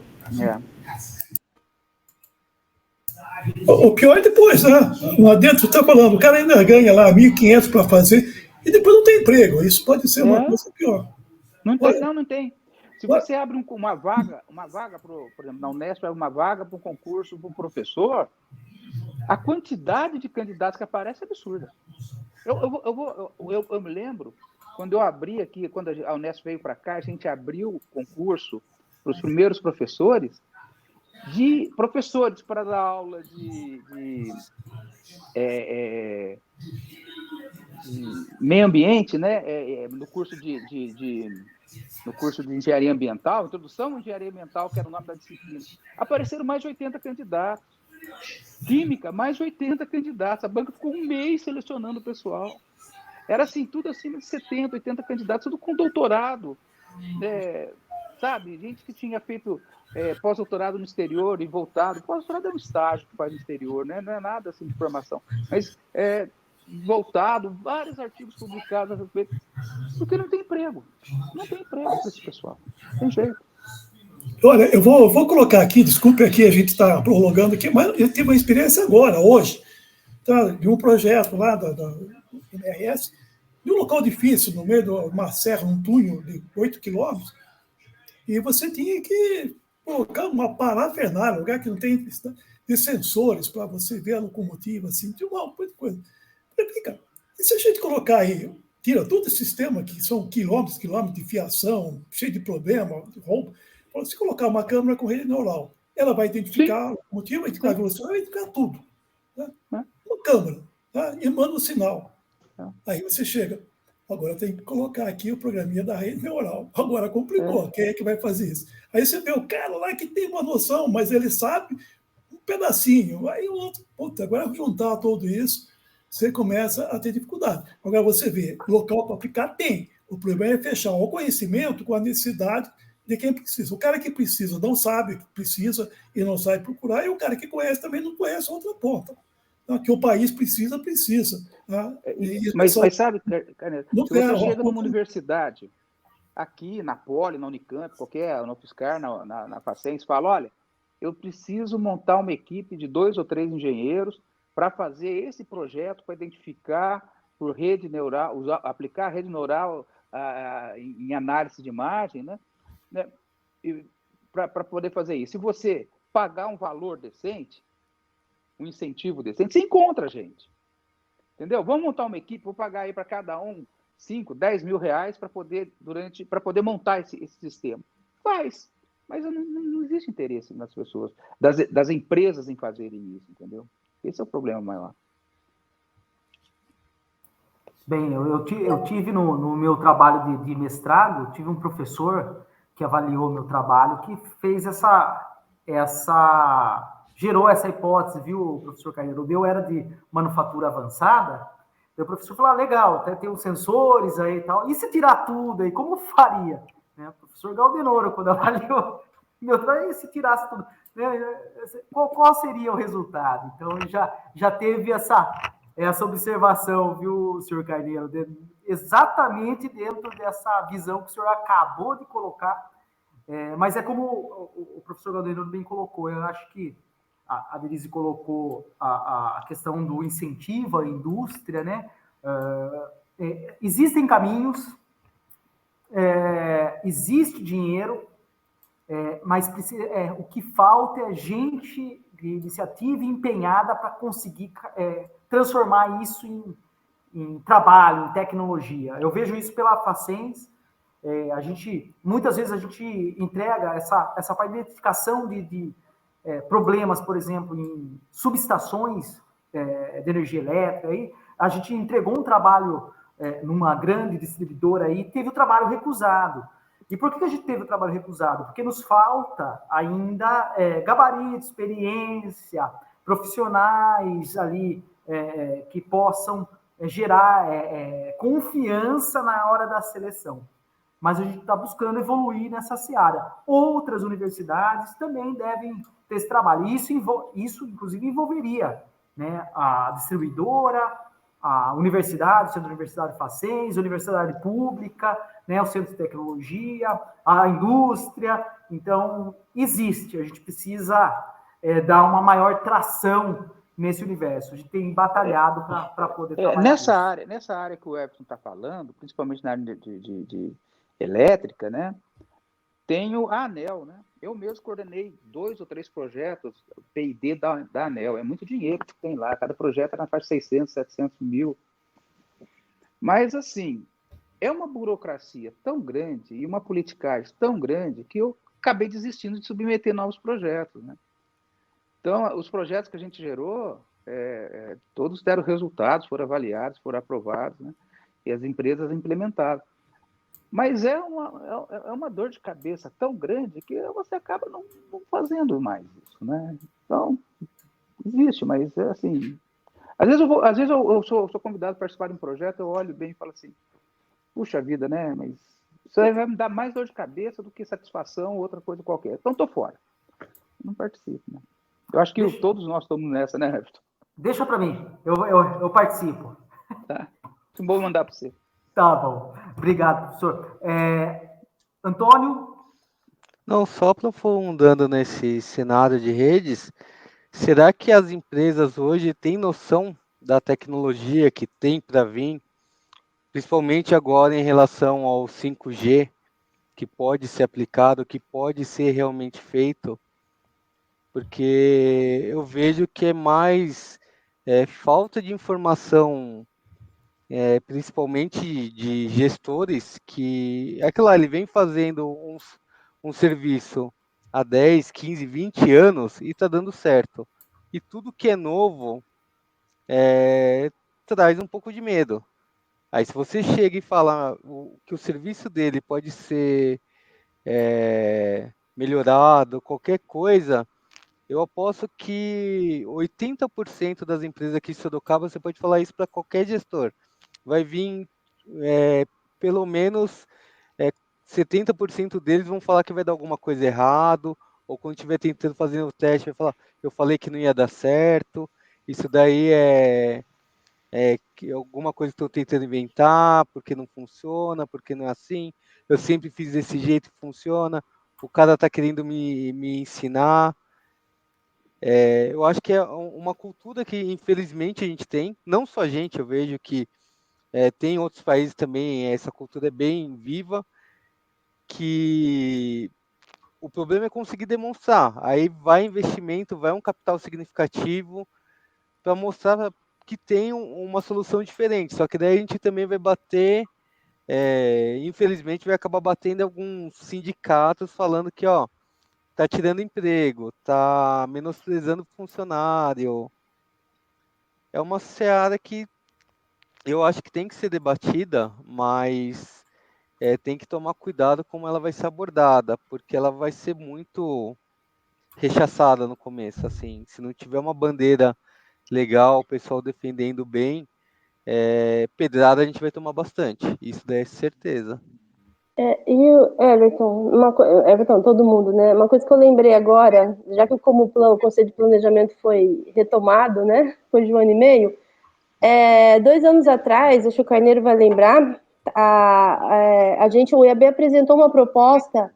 O pior é depois, né? Lá dentro, você está falando, o cara ainda ganha lá 1.500 para fazer e depois não tem emprego. Isso pode ser uma coisa pior. Não tem. Se você abre uma vaga, por exemplo, na Unesp, uma vaga para um concurso para um professor, a quantidade de candidatos que aparece é absurda. Eu me lembro, quando eu abri aqui, quando a Unesp veio para cá, a gente abriu o concurso para os primeiros professores. de professores para dar aula de meio ambiente, né? No curso no curso de engenharia ambiental, introdução à engenharia ambiental, que era o nome da disciplina. Apareceram mais de 80 candidatos. Química, mais de 80 candidatos. A banca ficou um mês selecionando o pessoal. Era assim, tudo acima de 70, 80 candidatos, tudo com doutorado. Sabe? Gente que tinha feito pós-doutorado no exterior e voltado. Pós-doutorado é um estágio que faz no exterior, né? Não é nada assim de formação. Mas voltado, vários artigos publicados a respeito, porque não tem emprego. Não tem emprego para esse pessoal. Não tem jeito. Olha, eu vou colocar aqui, desculpe aqui, a gente está prolongando aqui, mas eu tive uma experiência agora, hoje, tá, de um projeto lá da MRS, de um local difícil, no meio de uma serra, um túnel de 8 quilômetros, e você tinha que colocar uma parafernália, um lugar que não tem de sensores para você ver a locomotiva, assim, de uma coisa. Cara, e se a gente colocar aí, tira todo esse sistema, que são quilômetros de fiação, cheio de problema, de roubo, se colocar uma câmera com rede neural, ela vai identificar o motivo, vai identificar a velocidade, vai identificar tudo. Né? Uma câmera, tá? E manda um sinal. Aí você chega. Agora tem que colocar aqui o programinha da rede neural. Agora complicou. Quem é que vai fazer isso? Aí você vê o cara lá que tem uma noção, mas ele sabe um pedacinho. Aí o outro, puta, agora juntar tudo isso, você começa a ter dificuldade. Agora você vê, local para aplicar tem. O problema é fechar o conhecimento com a necessidade de quem precisa. O cara que precisa não sabe que precisa e não sabe procurar, e o cara que conhece também não conhece a outra ponta. Que o país precisa. Tá? Mas sabe, Caneta, se você chega numa universidade, aqui na Poli, na Unicamp, qualquer, na UFSCar, na Facens, fala, olha, eu preciso montar uma equipe de 2 ou 3 engenheiros para fazer esse projeto, para identificar por rede neural, aplicar a rede neural em análise de imagem, né? Para poder fazer isso. Se você pagar um valor decente, um incentivo decente, você encontra gente. Entendeu? Vamos montar uma equipe, vou pagar aí para cada um 5, 10 mil reais para poder montar esse sistema. Faz. Mas não existe interesse nas pessoas, das empresas em fazerem isso, entendeu? Esse é o problema maior. Bem, eu tive no meu trabalho de mestrado, tive um professor que avaliou meu trabalho, que fez gerou essa hipótese, viu, professor Carneiro? O meu era de manufatura avançada, e o professor falou, legal, tem uns sensores aí e tal, e se tirar tudo aí, como faria? Né? O professor Galdenoro, quando avaliou meu trabalho, e se tirasse tudo? Qual seria o resultado? Então, já teve essa observação, viu, senhor Carneiro? Exatamente dentro dessa visão que o senhor acabou de colocar, mas é como o professor Galdenoro bem colocou, eu acho que a Denise colocou a questão do incentivo à indústria, né? Existem caminhos, existe dinheiro, mas o que falta é gente de iniciativa empenhada para conseguir transformar isso em trabalho, em tecnologia. Eu vejo isso pela Facens. Muitas vezes a gente entrega essa identificação de problemas, por exemplo, em subestações de energia elétrica. Aí, a gente entregou um trabalho numa grande distribuidora aí, teve o trabalho recusado. E por que a gente teve o trabalho recusado? Porque nos falta ainda gabarito, experiência, profissionais ali que possam gerar confiança na hora da seleção. Mas a gente está buscando evoluir nessa seara. Outras universidades também devem ter esse trabalho. Isso inclusive, envolveria, né, a distribuidora, a universidade, o Centro de Universidade Facens, a Universidade Pública, né, o Centro de Tecnologia, a indústria. Então, existe. A gente precisa dar uma maior tração nesse universo. A gente tem batalhado para poder trabalhar nessa área que o Everton está falando, principalmente na área de elétrica, né? Tenho a ANEEL, né? Eu mesmo coordenei 2 ou 3 projetos P&D da ANEEL. É muito dinheiro que tem lá. Cada projeto é na faixa de 600, 700 mil. Mas, assim, é uma burocracia tão grande e uma politicagem tão grande que eu acabei desistindo de submeter novos projetos, né? Então, os projetos que a gente gerou, todos deram resultados, foram avaliados, foram aprovados, né? E as empresas implementaram. Mas é uma dor de cabeça tão grande que você acaba não fazendo mais isso, né? Então, existe, mas é assim... Às vezes eu sou convidado a participar de um projeto, eu olho bem e falo assim, puxa vida, né? Mas isso aí vai me dar mais dor de cabeça do que satisfação ou outra coisa qualquer. Então, estou fora. Não participo, né? Eu acho que todos nós estamos nessa, né, Everton? Deixa para mim, eu participo. Tá. Vou mandar para você. Tá bom. Obrigado, professor. Antônio? Não, só aprofundando nesse cenário de redes, será que as empresas hoje têm noção da tecnologia que tem para vir, principalmente agora em relação ao 5G, que pode ser aplicado, que pode ser realmente feito? Porque eu vejo que é mais falta de informação, principalmente de gestores, que é claro, ele vem fazendo um serviço há 10, 15, 20 anos e está dando certo. E tudo que é novo traz um pouco de medo. Aí se você chega e fala que o serviço dele pode ser melhorado, qualquer coisa, eu aposto que 80% das empresas aqui em Sorocaba, você pode falar isso para qualquer gestor, vai vir pelo menos 70% deles vão falar que vai dar alguma coisa errado, ou quando estiver tentando fazer o teste, vai falar, eu falei que não ia dar certo, isso daí alguma coisa que estou tentando inventar, porque não funciona, porque não é assim, eu sempre fiz desse jeito e funciona, o cara está querendo me ensinar. Eu acho que é uma cultura que infelizmente a gente tem, não só a gente, eu vejo que tem outros países também, essa cultura é bem viva, que o problema é conseguir demonstrar. Aí vai investimento, vai um capital significativo para mostrar que tem uma solução diferente. Só que daí a gente também vai bater, infelizmente vai acabar batendo em alguns sindicatos falando que, ó, tá tirando emprego, tá menosprezando o funcionário. É uma seara que eu acho que tem que ser debatida, mas tem que tomar cuidado como ela vai ser abordada, porque ela vai ser muito rechaçada no começo, assim. Se não tiver uma bandeira legal, o pessoal defendendo bem, pedrada a gente vai tomar bastante. Isso daí é certeza. E o Everton, Everton, todo mundo, né? Uma coisa que eu lembrei agora, já que o Conselho de Planejamento foi retomado, né? Depois de 1 ano e meio, 2 anos atrás, acho que o Carneiro vai lembrar, o IAB apresentou uma proposta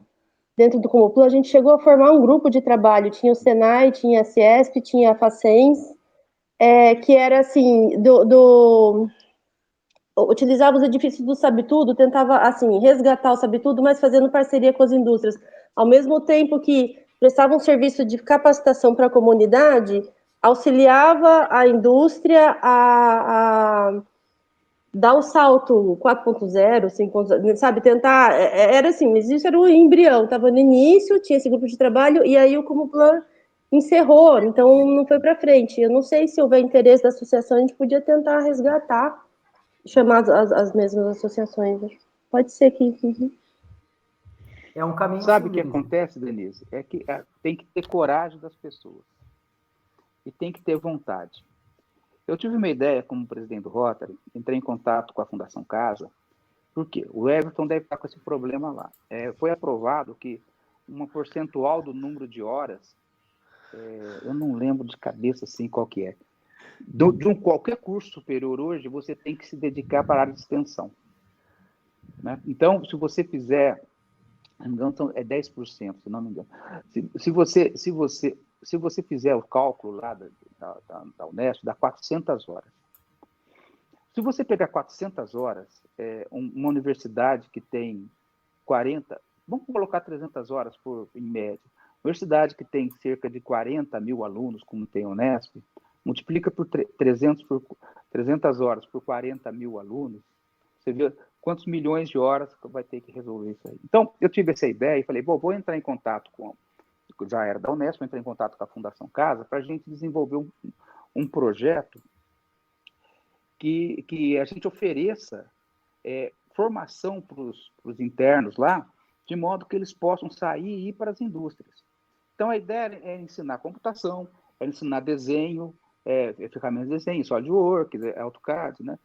dentro do Comoplan, a gente chegou a formar um grupo de trabalho, tinha o Senai, tinha a Ciesp, tinha a Facens, que era assim, utilizava os edifícios do Sabe Tudo, tentava assim resgatar o Sabe Tudo, mas fazendo parceria com as indústrias. Ao mesmo tempo que prestava um serviço de capacitação para a comunidade, auxiliava a indústria a dar o salto 4.0, 5.0, sabe, tentar, era assim, mas isso era o embrião, estava no início, tinha esse grupo de trabalho, e aí o Comuplan encerrou, então não foi para frente. Eu não sei se houver interesse da associação, a gente podia tentar resgatar, chamar as mesmas associações. Pode ser que... É um caminho. Sabe o que acontece, Denise? É que tem que ter coragem das pessoas. E tem que ter vontade. Eu tive uma ideia como presidente do Rotary, entrei em contato com a Fundação Casa, porque o Everton deve estar com esse problema lá. Foi aprovado que uma percentual do número de horas, eu não lembro de cabeça assim qual que é, de qualquer curso superior hoje, você tem que se dedicar para a área de extensão. Né? Então, se você fizer, então é 10%, se não me engano. Se você fizer o cálculo lá da Unesp, dá 400 horas. Se você pegar 400 horas, uma universidade que tem 40, vamos colocar 300 horas em média, universidade que tem cerca de 40 mil alunos, como tem a Unesp, multiplica por 300 horas por 40 mil alunos, você vê quantos milhões de horas vai ter que resolver isso aí. Então, eu tive essa ideia e falei, vou entrar em contato com já era da Unesp, eu entrei em contato com a Fundação Casa para a gente desenvolver um projeto que a gente ofereça formação para os internos lá, de modo que eles possam sair e ir para as indústrias. Então, a ideia é ensinar computação, é ensinar desenho, ferramentas de desenho, SolidWorks, AutoCAD, né?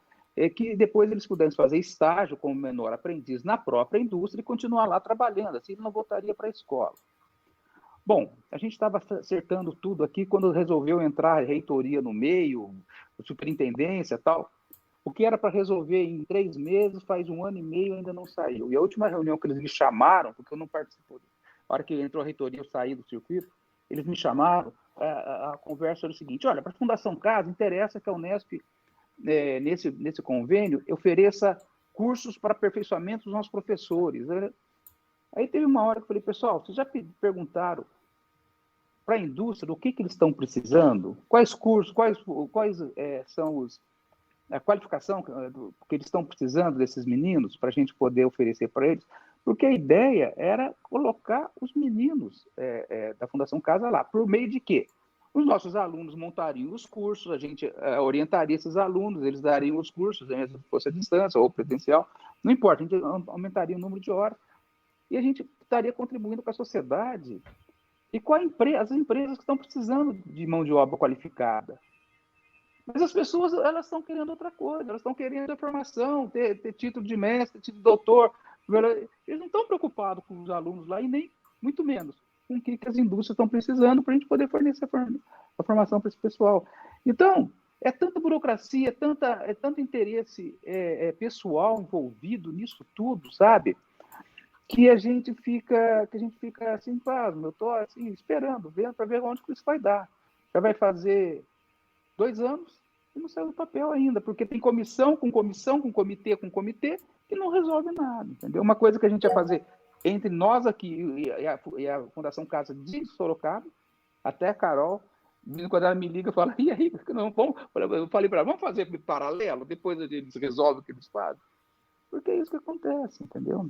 Que depois eles pudessem fazer estágio como menor aprendiz na própria indústria e continuar lá trabalhando, assim ele não voltaria para a escola. Bom, a gente estava acertando tudo aqui quando resolveu entrar a reitoria no meio, a superintendência e tal. O que era para resolver em 3 meses, faz 1 ano e meio ainda não saiu. E a última reunião que eles me chamaram, porque eu não participo, a hora que entrou a reitoria, eu saí do circuito, eles me chamaram, a conversa era o seguinte: olha, para a Fundação Casa, interessa que a Unesp, nesse convênio, ofereça cursos para aperfeiçoamento dos nossos professores. Aí teve uma hora que eu falei: pessoal, vocês já perguntaram para a indústria o que eles estão precisando? Quais cursos, quais são a qualificação que eles estão precisando desses meninos para a gente poder oferecer para eles? Porque a ideia era colocar os meninos da Fundação Casa lá. Por meio de quê? Os nossos alunos montariam os cursos, a gente orientaria esses alunos, eles dariam os cursos, se fosse a distância ou presencial, não importa, a gente aumentaria o número de horas e a gente estaria contribuindo com a sociedade e com as empresas que estão precisando de mão de obra qualificada. Mas as pessoas, elas estão querendo outra coisa, elas estão querendo a formação, ter título de mestre, título de doutor. Eles não estão preocupados com os alunos lá e nem, muito menos, com o que as indústrias estão precisando para a gente poder fornecer a formação para esse pessoal. Então, é tanta burocracia, é tanto interesse pessoal envolvido nisso tudo, sabe? Que a gente fica assim, pasmo, eu estou assim, esperando, vendo para ver onde que isso vai dar. Já vai fazer 2 anos e não saiu do papel ainda, porque tem comissão, com comitê, que não resolve nada, entendeu? Uma coisa que a gente ia fazer entre nós aqui e a Fundação Casa de Sorocaba, até a Carol, quando ela me liga, fala: e aí, não, eu falei para ela: vamos fazer paralelo, depois eles resolvem o que eles fazem. Porque é isso que acontece, entendeu?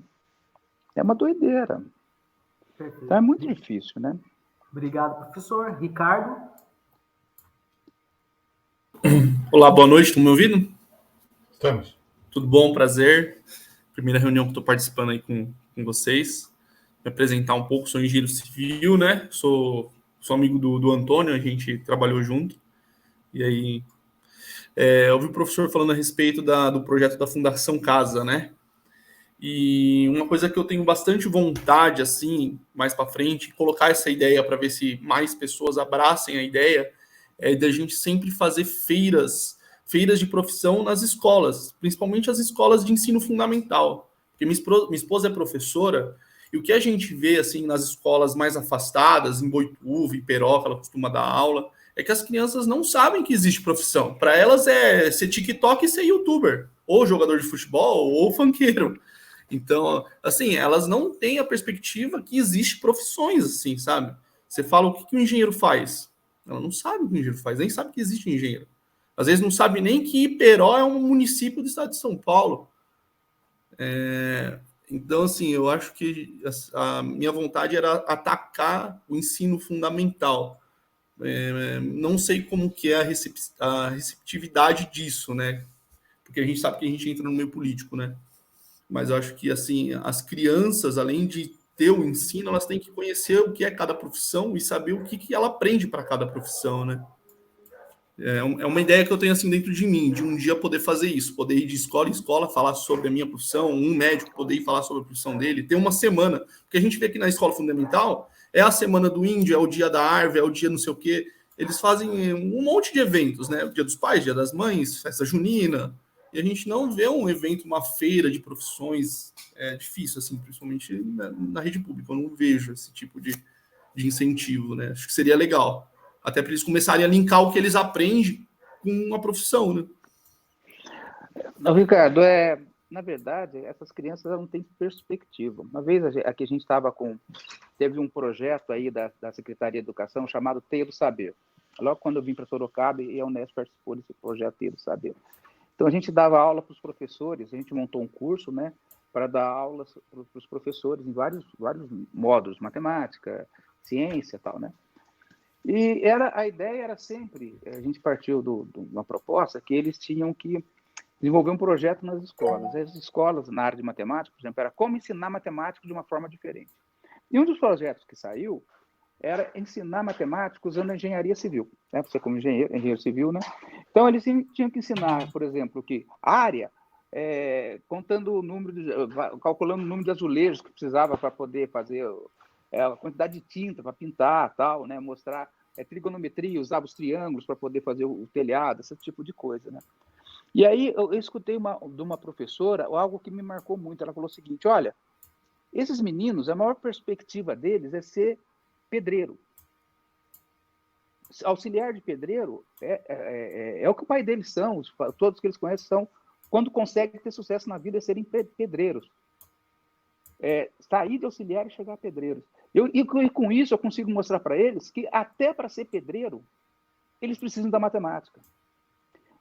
É uma doideira. Perfeito. Então é muito difícil, né? Obrigado, professor. Ricardo? Olá, boa noite, estão me ouvindo? Estamos. Tudo bom, prazer. Primeira reunião que estou participando aí com vocês. Me apresentar um pouco, sou engenheiro civil, né? Sou amigo do Antônio, a gente trabalhou junto. E aí, eu ouvi o professor falando a respeito do projeto da Fundação Casa, né? E uma coisa que eu tenho bastante vontade, assim, mais para frente, colocar essa ideia para ver se mais pessoas abracem a ideia, é da gente sempre fazer feiras de profissão nas escolas, principalmente as escolas de ensino fundamental. Porque minha esposa é professora, e o que a gente vê assim nas escolas mais afastadas, em Boituva, em Peroca, ela costuma dar aula, é que as crianças não sabem que existe profissão. Para elas é ser TikTok e ser youtuber, ou jogador de futebol, ou funkeiro. Então, assim, elas não têm a perspectiva que existe profissões, assim, sabe? Você fala: o que o engenheiro faz? Ela não sabe o que o engenheiro faz, nem sabe que existe engenheiro. Às vezes não sabe nem que Iperó é um município do estado de São Paulo. Então, assim, eu acho que a minha vontade era atacar o ensino fundamental. Não sei como que é a receptividade disso, né? Porque a gente sabe que a gente entra no meio político, né? Mas eu acho que, assim, as crianças, além de ter o ensino, elas têm que conhecer o que é cada profissão e saber o que ela aprende para cada profissão, né? É uma ideia que eu tenho, assim, dentro de mim, de um dia poder fazer isso, poder ir de escola em escola, falar sobre a minha profissão, um médico poder ir falar sobre a profissão dele, ter uma semana, porque a gente vê aqui na escola fundamental, é a semana do índio, é o dia da árvore, é o dia não sei o quê, eles fazem um monte de eventos, né? O dia dos pais, dia das mães, festa junina, e a gente não vê um evento, uma feira de profissões. É difícil, assim, principalmente na rede pública. Eu não vejo esse tipo de incentivo, né? Acho que seria legal. Até para eles começarem a linkar o que eles aprendem com a profissão, né? Ricardo, na verdade, essas crianças não têm perspectiva. Uma vez aqui a gente teve um projeto aí da Secretaria de Educação chamado Teia do Saber. Logo quando eu vim para Sorocaba, e a Unesp participou desse projeto Teia do Saber. Então, a gente dava aula para os professores, a gente montou um curso, né, para dar aulas para os professores em vários módulos: matemática, ciência e tal, né? E a ideia era sempre, a gente partiu de uma proposta que eles tinham que desenvolver um projeto nas escolas. As escolas, na área de matemática, por exemplo, era como ensinar matemática de uma forma diferente. E um dos projetos que saiu era ensinar matemática usando a engenharia civil, né? Você como engenheiro civil, né? Então, eles tinham que ensinar, por exemplo, que área, contando o número, calculando o número de azulejos que precisava para poder fazer a quantidade de tinta para pintar, tal, né? Mostrar trigonometria, usava os triângulos para poder fazer o telhado, esse tipo de coisa, né? E aí eu escutei de uma professora algo que me marcou muito. Ela falou o seguinte: olha, esses meninos, a maior perspectiva deles é ser pedreiro. Auxiliar de pedreiro é o que o pai deles são, todos que eles conhecem são, quando conseguem ter sucesso na vida, é serem pedreiros. Sair de auxiliar e chegar a pedreiros. E com isso eu consigo mostrar para eles que até para ser pedreiro, eles precisam da matemática.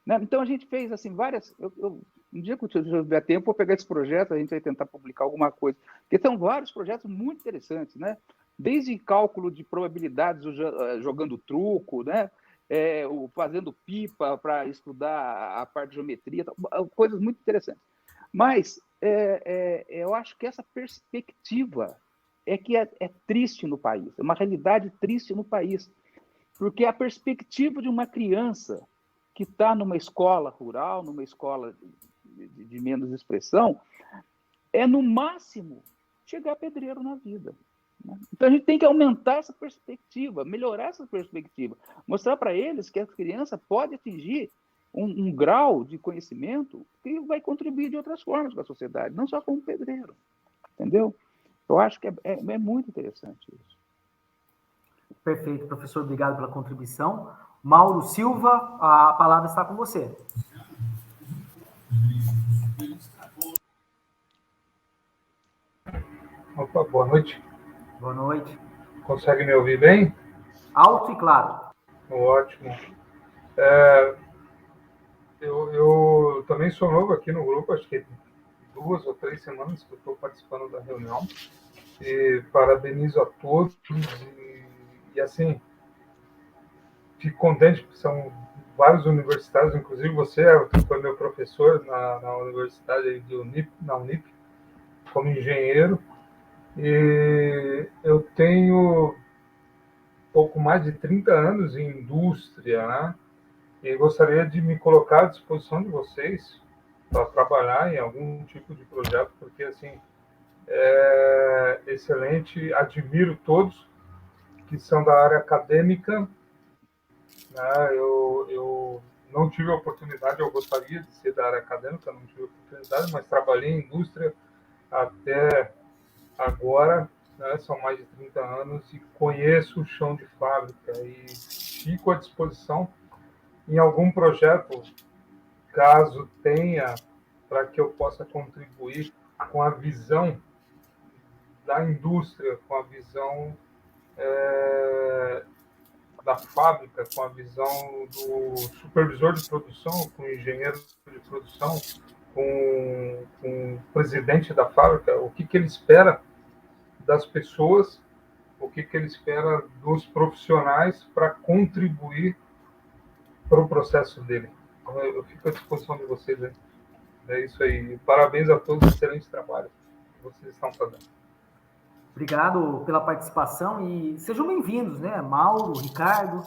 Né? Então a gente fez assim várias... um dia que eu tiver tempo, vou pegar esse projeto, a gente vai tentar publicar alguma coisa. Porque são vários projetos muito interessantes, né? Desde cálculo de probabilidades jogando truco, né? Fazendo pipa para estudar a parte de geometria, coisas muito interessantes. Mas eu acho que essa perspectiva que é triste no país, é uma realidade triste no país, porque a perspectiva de uma criança que está numa escola rural, numa escola de menos expressão, é no máximo chegar pedreiro na vida. Então a gente tem que aumentar essa perspectiva, melhorar essa perspectiva, mostrar para eles que a criança pode atingir um grau de conhecimento que vai contribuir de outras formas com a sociedade, não só como pedreiro, entendeu? Eu acho que é muito interessante isso. Perfeito, professor, obrigado pela contribuição. Mauro Silva, a palavra está com você. Opa, boa noite. Boa noite. Consegue me ouvir bem? Alto e claro. Ótimo. Eu também sou novo aqui no grupo, acho que 2 ou 3 semanas que eu estou participando da reunião. E parabenizo a todos e assim, fico contente porque são vários universitários, inclusive você foi meu professor na universidade na Unip, como engenheiro. E eu tenho pouco mais de 30 anos em indústria, né? E gostaria de me colocar à disposição de vocês para trabalhar em algum tipo de projeto, porque assim, é excelente, admiro todos que são da área acadêmica, né? Eu não tive a oportunidade, eu gostaria de ser da área acadêmica, não tive a oportunidade, mas trabalhei em indústria até agora, né? São mais de 30 anos e conheço o chão de fábrica e fico à disposição em algum projeto, caso tenha, para que eu possa contribuir com a visão da indústria, com a visão da fábrica, com a visão do supervisor de produção, com o engenheiro de produção, com o presidente da fábrica, o que ele espera das pessoas, o que ele espera dos profissionais para contribuir para o processo dele. Então, eu fico à disposição de vocês. Né? É isso aí. Parabéns a todos, excelente trabalho que vocês estão fazendo. Obrigado pela participação e sejam bem-vindos, né? Mauro, Ricardo.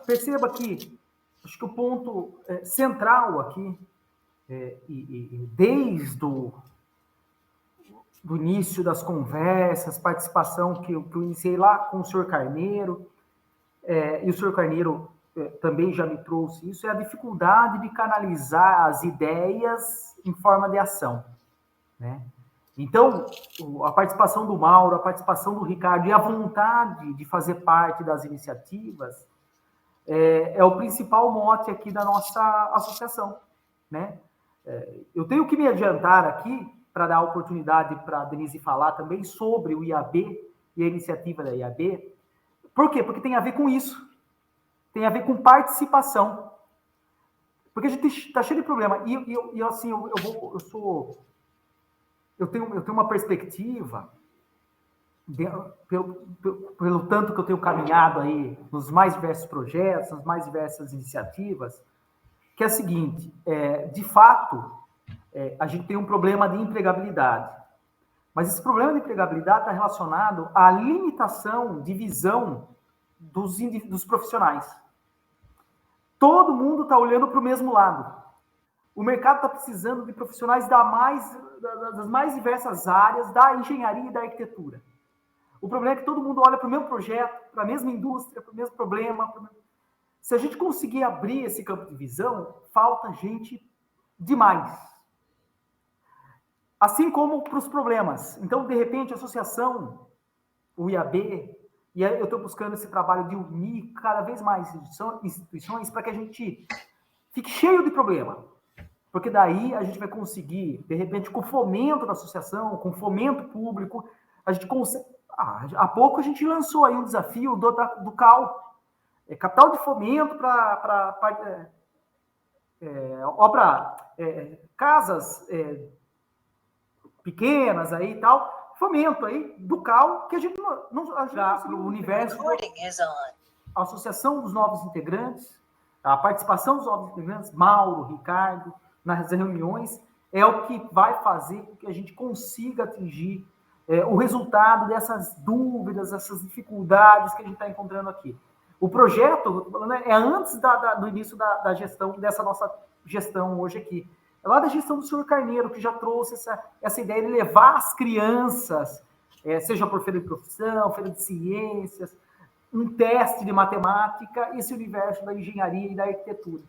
Perceba que acho que o ponto central aqui, desde do início das conversas, participação que eu iniciei lá com o senhor Carneiro, e o senhor Carneiro também já me trouxe isso, é a dificuldade de canalizar as ideias em forma de ação, né? Então, a participação do Mauro, a participação do Ricardo e a vontade de fazer parte das iniciativas é o principal mote aqui da nossa associação, né? Eu tenho que me adiantar aqui para dar a oportunidade para a Denise falar também sobre o IAB e a iniciativa da IAB. Por quê? Porque tem a ver com isso. Tem a ver com participação. Porque a gente está cheio de problema. E assim, eu tenho uma perspectiva pelo tanto que eu tenho caminhado aí nos mais diversos projetos, nas mais diversas iniciativas, que é a seguinte, de fato, a gente tem um problema de empregabilidade. Mas esse problema de empregabilidade está relacionado à limitação de visão dos profissionais. Todo mundo está olhando para o mesmo lado. O mercado está precisando de profissionais das mais diversas áreas da engenharia e da arquitetura. O problema é que todo mundo olha para o mesmo projeto, para a mesma indústria, para o mesmo problema. Se a gente conseguir abrir esse campo de visão, falta gente demais. Assim como para os problemas. Então, de repente, a associação, o IAB, e eu estou buscando esse trabalho de unir cada vez mais instituições para que a gente fique cheio de problema. Porque daí a gente vai conseguir, de repente, com o fomento da associação, com o fomento público, a gente consegue... há pouco a gente lançou aí um desafio do CAL, capital de fomento para casas pequenas aí e tal, fomento aí do CAL, que a gente não para o universo, a associação dos novos integrantes, a participação dos novos integrantes, Mauro, Ricardo, nas reuniões, é o que vai fazer com que a gente consiga atingir o resultado dessas dúvidas, essas dificuldades que a gente está encontrando aqui. O projeto é antes do início da gestão, dessa nossa gestão hoje aqui. É lá da gestão do senhor Carneiro, que já trouxe essa ideia de levar as crianças, seja por feira de profissão, feira de ciências, um teste de matemática, esse universo da engenharia e da arquitetura.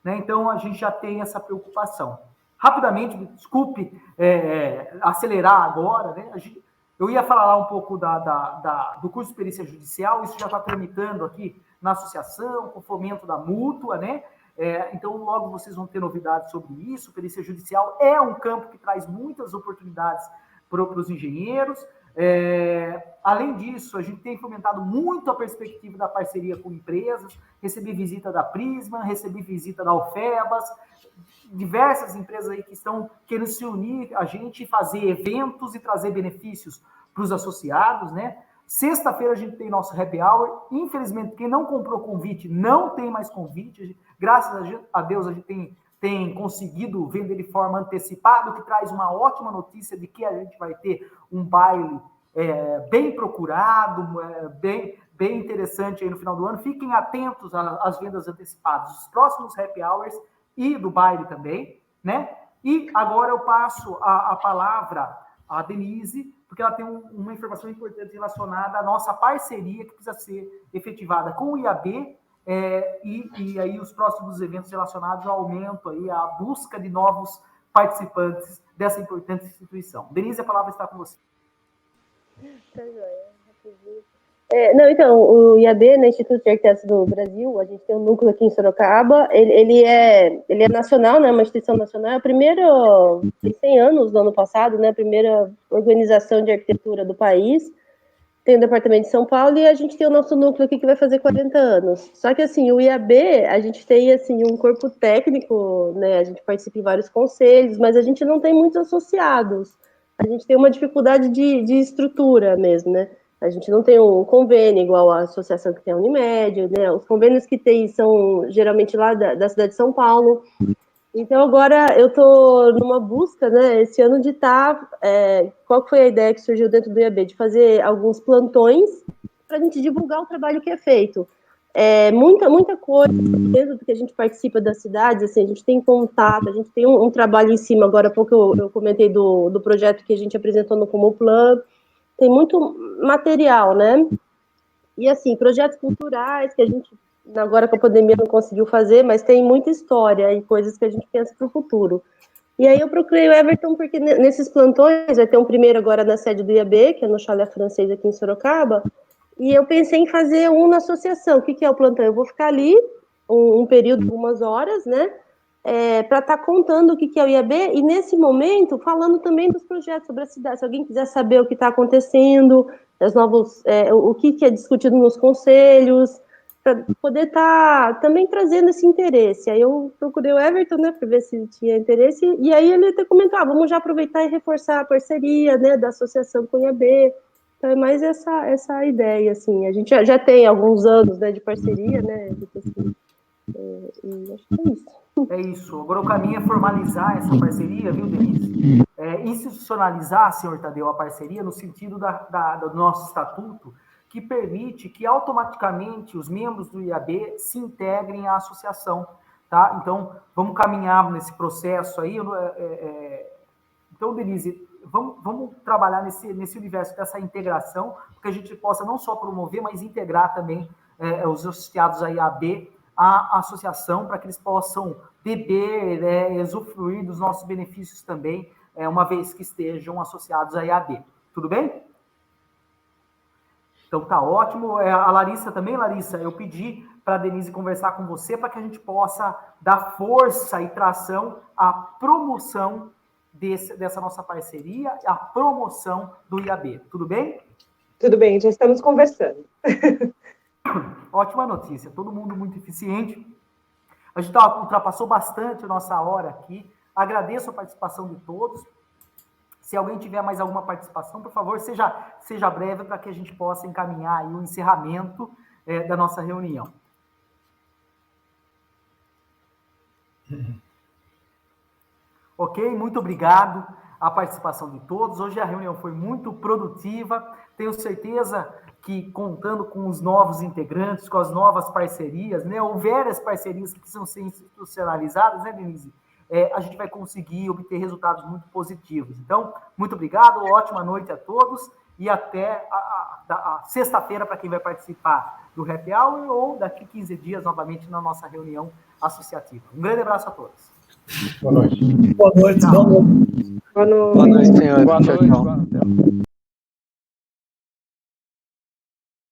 Né? Então, a gente já tem essa preocupação. Rapidamente, desculpe acelerar agora, né? Eu ia falar lá um pouco do curso de perícia judicial, isso já está tramitando aqui na associação, com fomento da mútua, né? Então, logo vocês vão ter novidades sobre isso. Perícia judicial é um campo que traz muitas oportunidades para os engenheiros. Além disso, a gente tem fomentado muito a perspectiva da parceria com empresas, recebi visita da Prisma, recebi visita da Alfebas, diversas empresas aí que estão querendo se unir a gente, fazer eventos e trazer benefícios para os associados, né? Sexta-feira a gente tem nosso happy hour. Infelizmente, quem não comprou convite não tem mais convite. Graças a Deus, a gente tem conseguido vender de forma antecipada, o que traz uma ótima notícia de que a gente vai ter um baile bem procurado, bem interessante aí no final do ano. Fiquem atentos às vendas antecipadas, os próximos happy hours e do baile também, né? E agora eu passo a palavra à Denise, porque ela tem uma informação importante relacionada à nossa parceria que precisa ser efetivada com o IAB e aí os próximos eventos relacionados ao aumento, aí, à busca de novos participantes dessa importante instituição. Denise, a palavra está com você. Tá joia. Não, então, o IAB, né, Instituto de Arquitetos do Brasil, a gente tem um núcleo aqui em Sorocaba, ele é nacional, né, uma instituição nacional, é a primeira, tem 100 anos no ano passado, né, a primeira organização de arquitetura do país, tem o departamento de São Paulo e a gente tem o nosso núcleo aqui que vai fazer 40 anos. Só que, assim, o IAB, a gente tem, assim, um corpo técnico, né, a gente participa em vários conselhos, mas a gente não tem muitos associados, a gente tem uma dificuldade de estrutura mesmo, né. A gente não tem um convênio igual a associação que tem a Unimed, né? Os convênios que tem são geralmente lá da cidade de São Paulo. Então, agora eu estou numa busca, né, esse ano de estar... qual foi a ideia que surgiu dentro do IAB? De fazer alguns plantões para a gente divulgar o trabalho que é feito. Muita coisa dentro do que a gente participa das cidades, assim, a gente tem contato, a gente tem um trabalho em cima. Agora há pouco eu comentei do projeto que a gente apresentou no Comoplan. Tem muito material, né? E, assim, projetos culturais que a gente, agora com a pandemia, não conseguiu fazer, mas tem muita história e coisas que a gente pensa para o futuro. E aí eu procurei o Everton, porque nesses plantões, vai ter um primeiro agora na sede do IAB, que é no Chalé Francês aqui em Sorocaba, e eu pensei em fazer um na associação. O que é o plantão? Eu vou ficar ali um período, algumas horas, né? Para estar contando o que é o IAB e, nesse momento, falando também dos projetos sobre a cidade. Se alguém quiser saber o que está acontecendo, o que é discutido nos conselhos, para poder estar também trazendo esse interesse. Aí eu procurei o Everton, né, para ver se tinha interesse, e aí ele até comentou, vamos já aproveitar e reforçar a parceria, né, da associação com o IAB, Então é mais essa ideia, assim. A gente já tem alguns anos, né, de parceria, né, assim, e acho que é isso. É isso. Agora o caminho é formalizar essa parceria, viu, Denise? Institucionalizar, senhor Tadeu, a parceria no sentido do nosso estatuto, que permite que automaticamente os membros do IAB se integrem à associação, tá? Então, vamos caminhar nesse processo aí. Então, Denise, vamos trabalhar nesse universo dessa integração, porque a gente possa não só promover, mas integrar também os associados à IAB à associação, para que eles possam beber, usufruir dos nossos benefícios também, uma vez que estejam associados à IAB. Tudo bem? Então tá ótimo. A Larissa também, Larissa, eu pedi para a Denise conversar com você para que a gente possa dar força e tração à promoção dessa nossa parceria, à promoção do IAB. Tudo bem? Tudo bem, já estamos conversando. Ótima notícia, todo mundo muito eficiente. A gente ultrapassou bastante a nossa hora aqui. Agradeço a participação de todos. Se alguém tiver mais alguma participação, por favor, seja breve para que a gente possa encaminhar aí o encerramento da nossa reunião. Ok, muito obrigado a participação de todos. Hoje a reunião foi muito produtiva. Tenho certeza que, contando com os novos integrantes, com as novas parcerias, né, houver as parcerias que precisam ser institucionalizadas, né, Denise? A gente vai conseguir obter resultados muito positivos. Então, muito obrigado, ótima noite a todos e até a sexta-feira para quem vai participar do Happy Hour ou daqui 15 dias novamente na nossa reunião associativa. Um grande abraço a todos. Boa noite. Boa noite. Boa noite, senhores. Boa noite. Tchau, tchau.